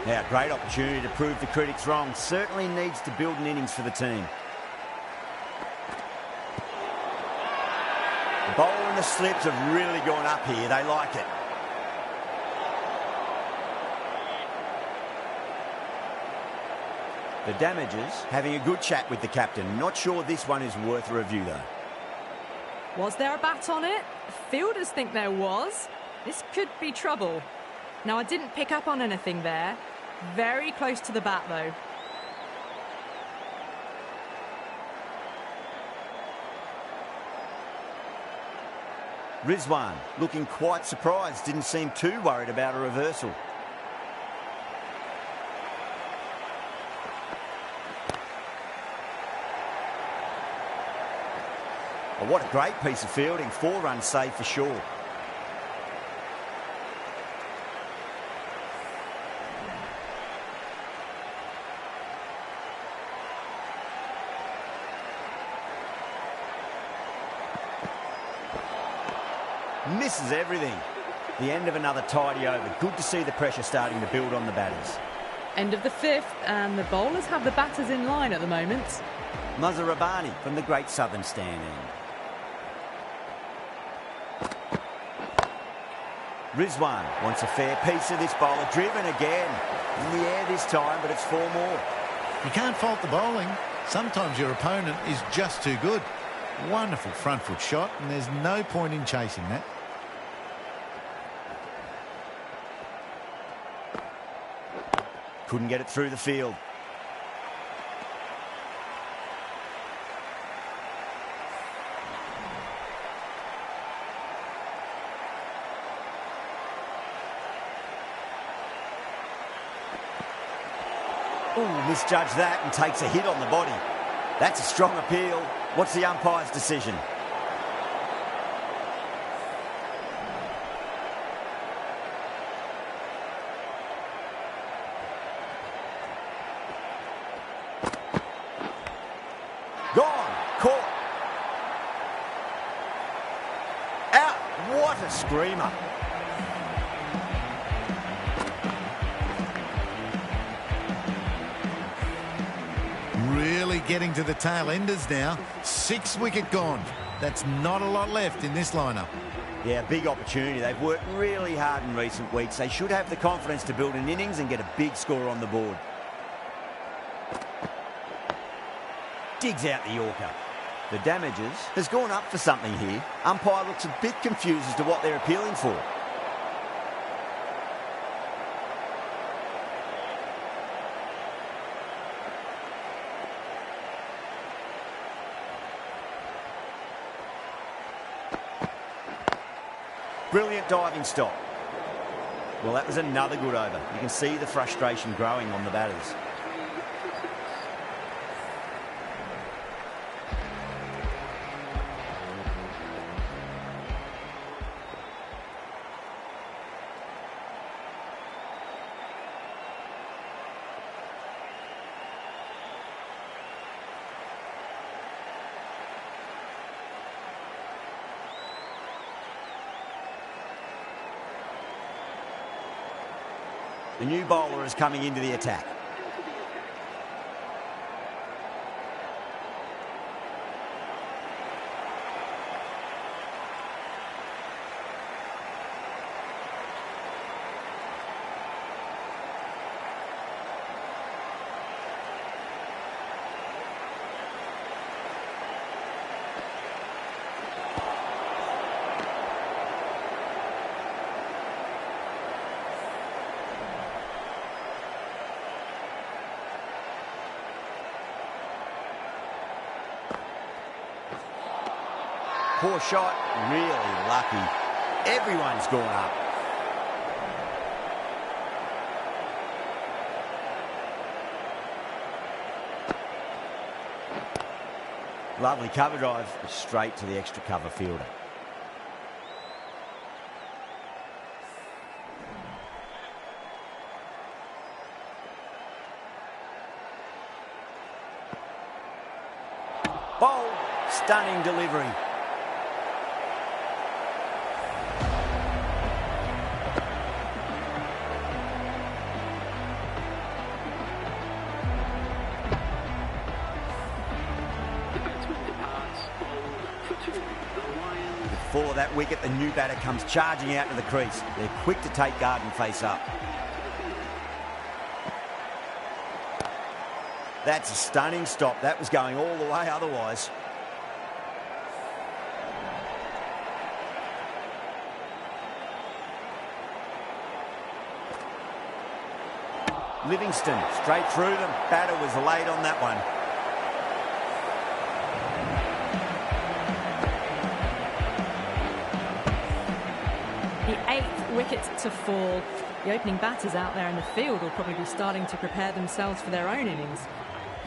Yeah, great opportunity to prove the critics wrong. Certainly needs to build an innings for the team. The bowler and the slips have really gone up here. They like it. The Damages having a good chat with the captain. Not sure this one is worth a review, though. Was there a bat on it? Fielders think there was. This could be trouble. Now, I didn't pick up on anything there. Very close to the bat, though. Rizwan looking quite surprised. Didn't seem too worried about a reversal. Oh, what a great piece of fielding. 4 runs saved for sure. Misses everything. The end of another tidy over. Good to see the pressure starting to build on the batters. End of the fifth, and the bowlers have the batters in line at the moment. Muzarabani from the Great Southern Stand end. Rizwan wants a fair piece of this bowler. Driven again. In the air this time, but it's 4 more. You can't fault the bowling. Sometimes your opponent is just too good. Wonderful front foot shot, and there's no point in chasing that. Couldn't get it through the field. Oh, misjudged that and takes a hit on the body. That's a strong appeal. What's the umpire's decision? Gone. Caught. Out. What a screamer. Really getting to the tail enders now. 6 wicket gone. That's not a lot left in this lineup. Yeah, big opportunity. They've worked really hard in recent weeks. They should have the confidence to build an innings and get a big score on the board. Digs out the Yorker. The damages has gone up for something here. Umpire looks a bit confused as to what they're appealing for. Brilliant diving stop. Well, that was another good over. You can see the frustration growing on the batters. The new bowler is coming into the attack. Poor shot, really lucky. Everyone's gone up. Lovely cover drive, straight to the extra cover fielder. Bold, stunning delivery. Before that wicket, the new batter comes charging out to the crease. They're quick to take guard and face up. That's a stunning stop. That was going all the way otherwise. Livingston straight through them. Batter was late on that one. The 8th wicket to fall. The opening batters out there in the field will probably be starting to prepare themselves for their own innings.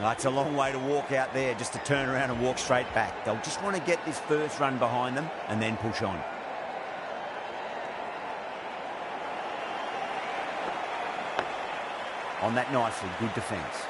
It's a long way to walk out there just to turn around and walk straight back. They'll just want to get this first run behind them and then push on. On that nicely, good defence.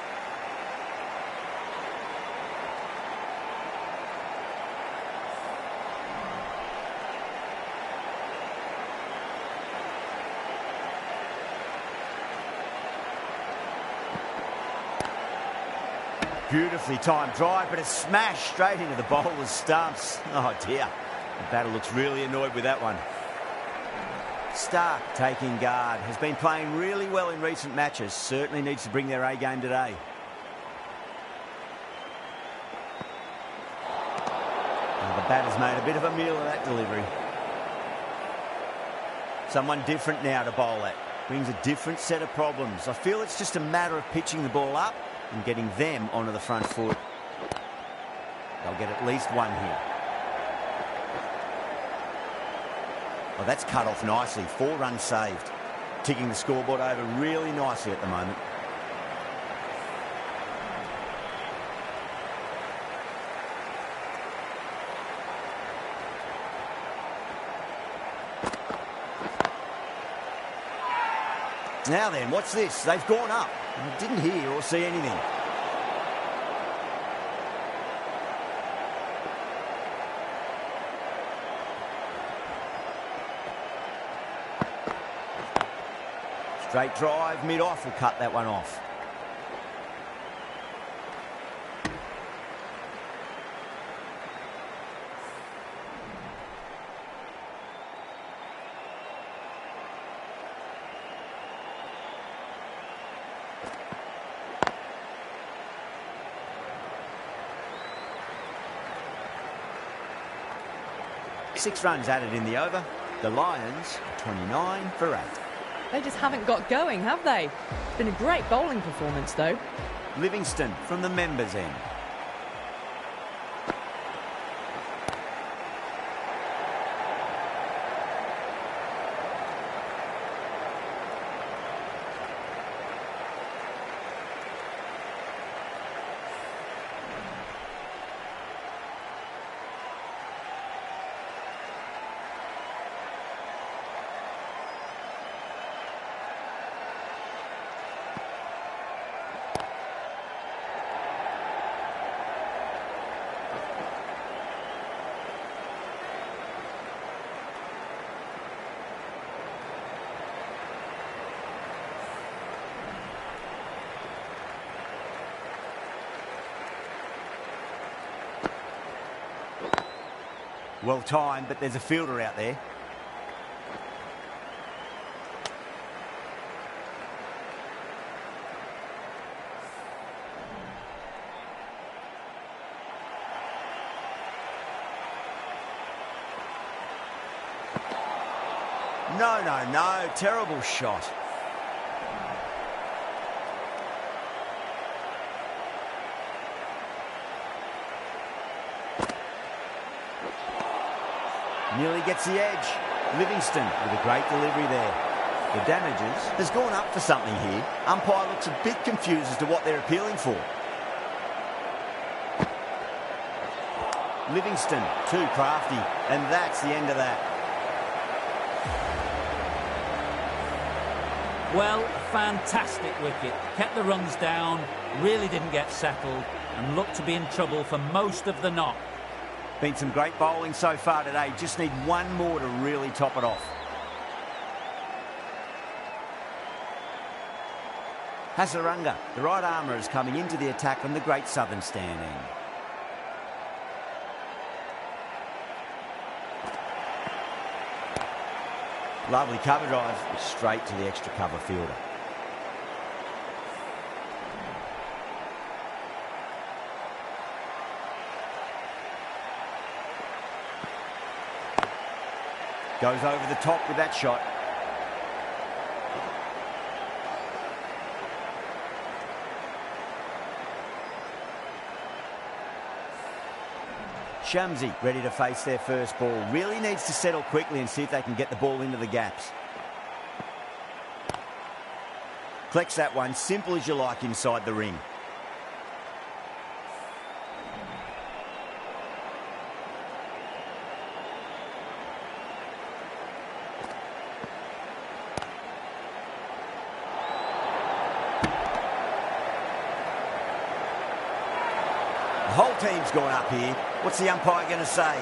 Beautifully timed drive, but a smash straight into the bowler's stumps. Oh dear, the batter looks really annoyed with that one. Stark taking guard, has been playing really well in recent matches, certainly needs to bring their A game today. And the batter's made a bit of a meal of that delivery. Someone different now to bowl at. Brings a different set of problems. I feel it's just a matter of pitching the ball up and getting them onto the front foot. They'll get at least one here. Well, that's cut off nicely. 4 runs saved. Ticking the scoreboard over really nicely at the moment. Now then, what's this? They've gone up. I didn't hear or see anything. Straight drive, mid-off will cut that one off. Six runs added in the over. The Lions 29 for 8. They just haven't got going, have they? It's been a great bowling performance, though. Livingston from the members' end. Well timed, but there's a fielder out there. No. Terrible shot. Nearly gets the edge. Livingston with a great delivery there. The damages has gone up for something here. Umpire looks a bit confused as to what they're appealing for. Livingston, too crafty, and that's the end of that. Well, fantastic wicket. Kept the runs down, really didn't get settled, and looked to be in trouble for most of the knock. Been some great bowling so far today. Just need one more to really top it off. Hasaranga, the right armour, is coming into the attack from the Great Southern stand end. Lovely cover drive, straight to the extra cover fielder. Goes over the top with that shot. Shamsi ready to face their first ball. Really needs to settle quickly and see if they can get the ball into the gaps. Collects that one, simple as you like, inside the ring. The whole team's gone up here. What's the umpire going to say?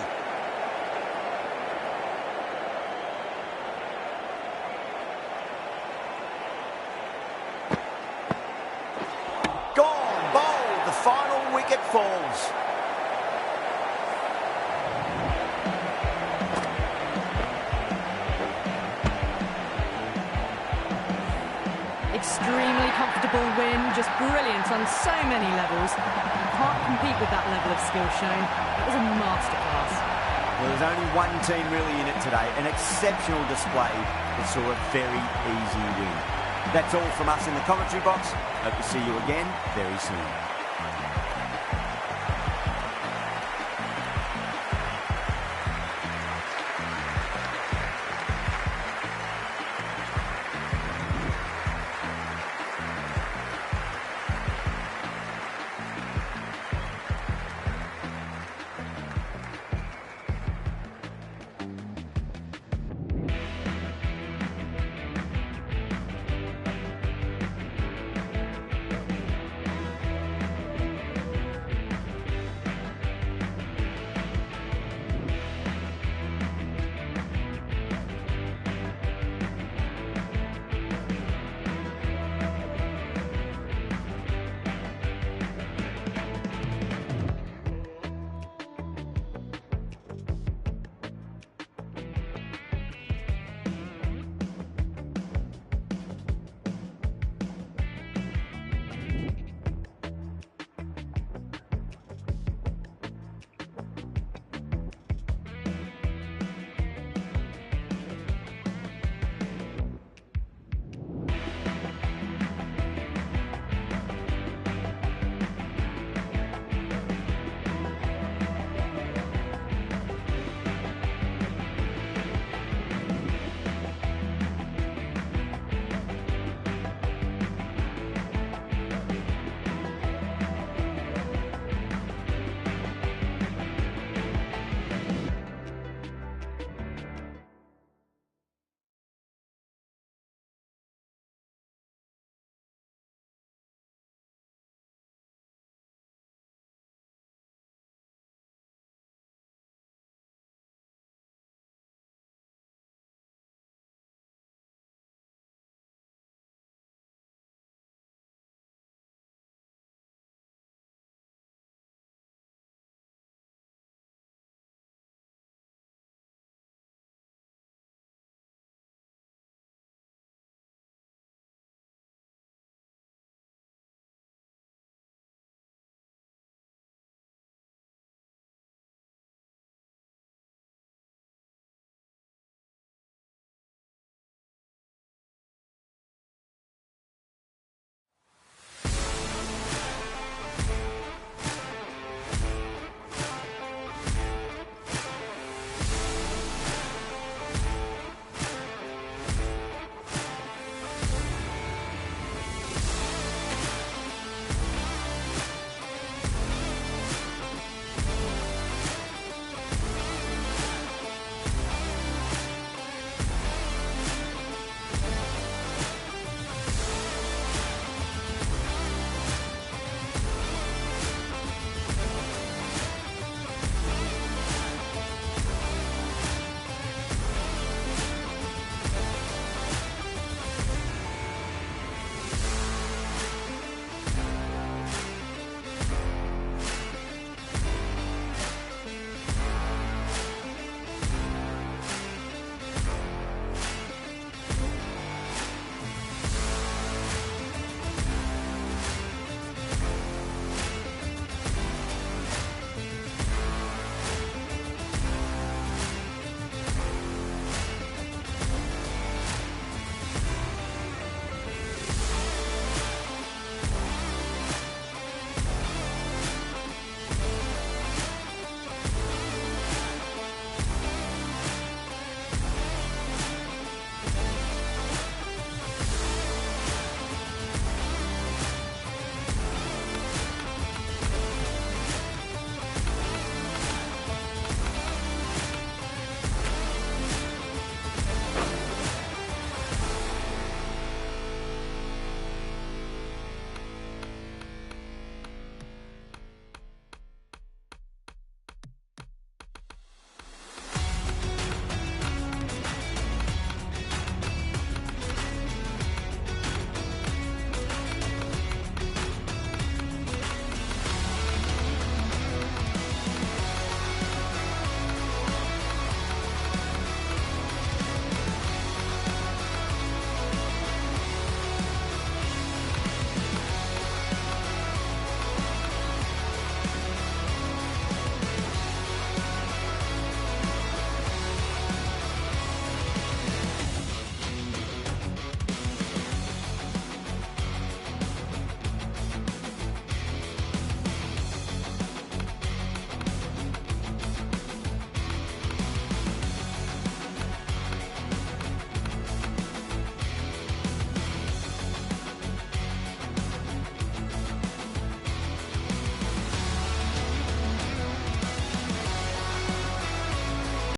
Gone, bowled. The final falls. Extremely comfortable win, just brilliant on so many levels. You can't compete with that level of skill shown. It was a masterclass. Well, there's only one team really in it today. An exceptional display that saw a very easy win. That's all from us in the commentary box. Hope to see you again very soon.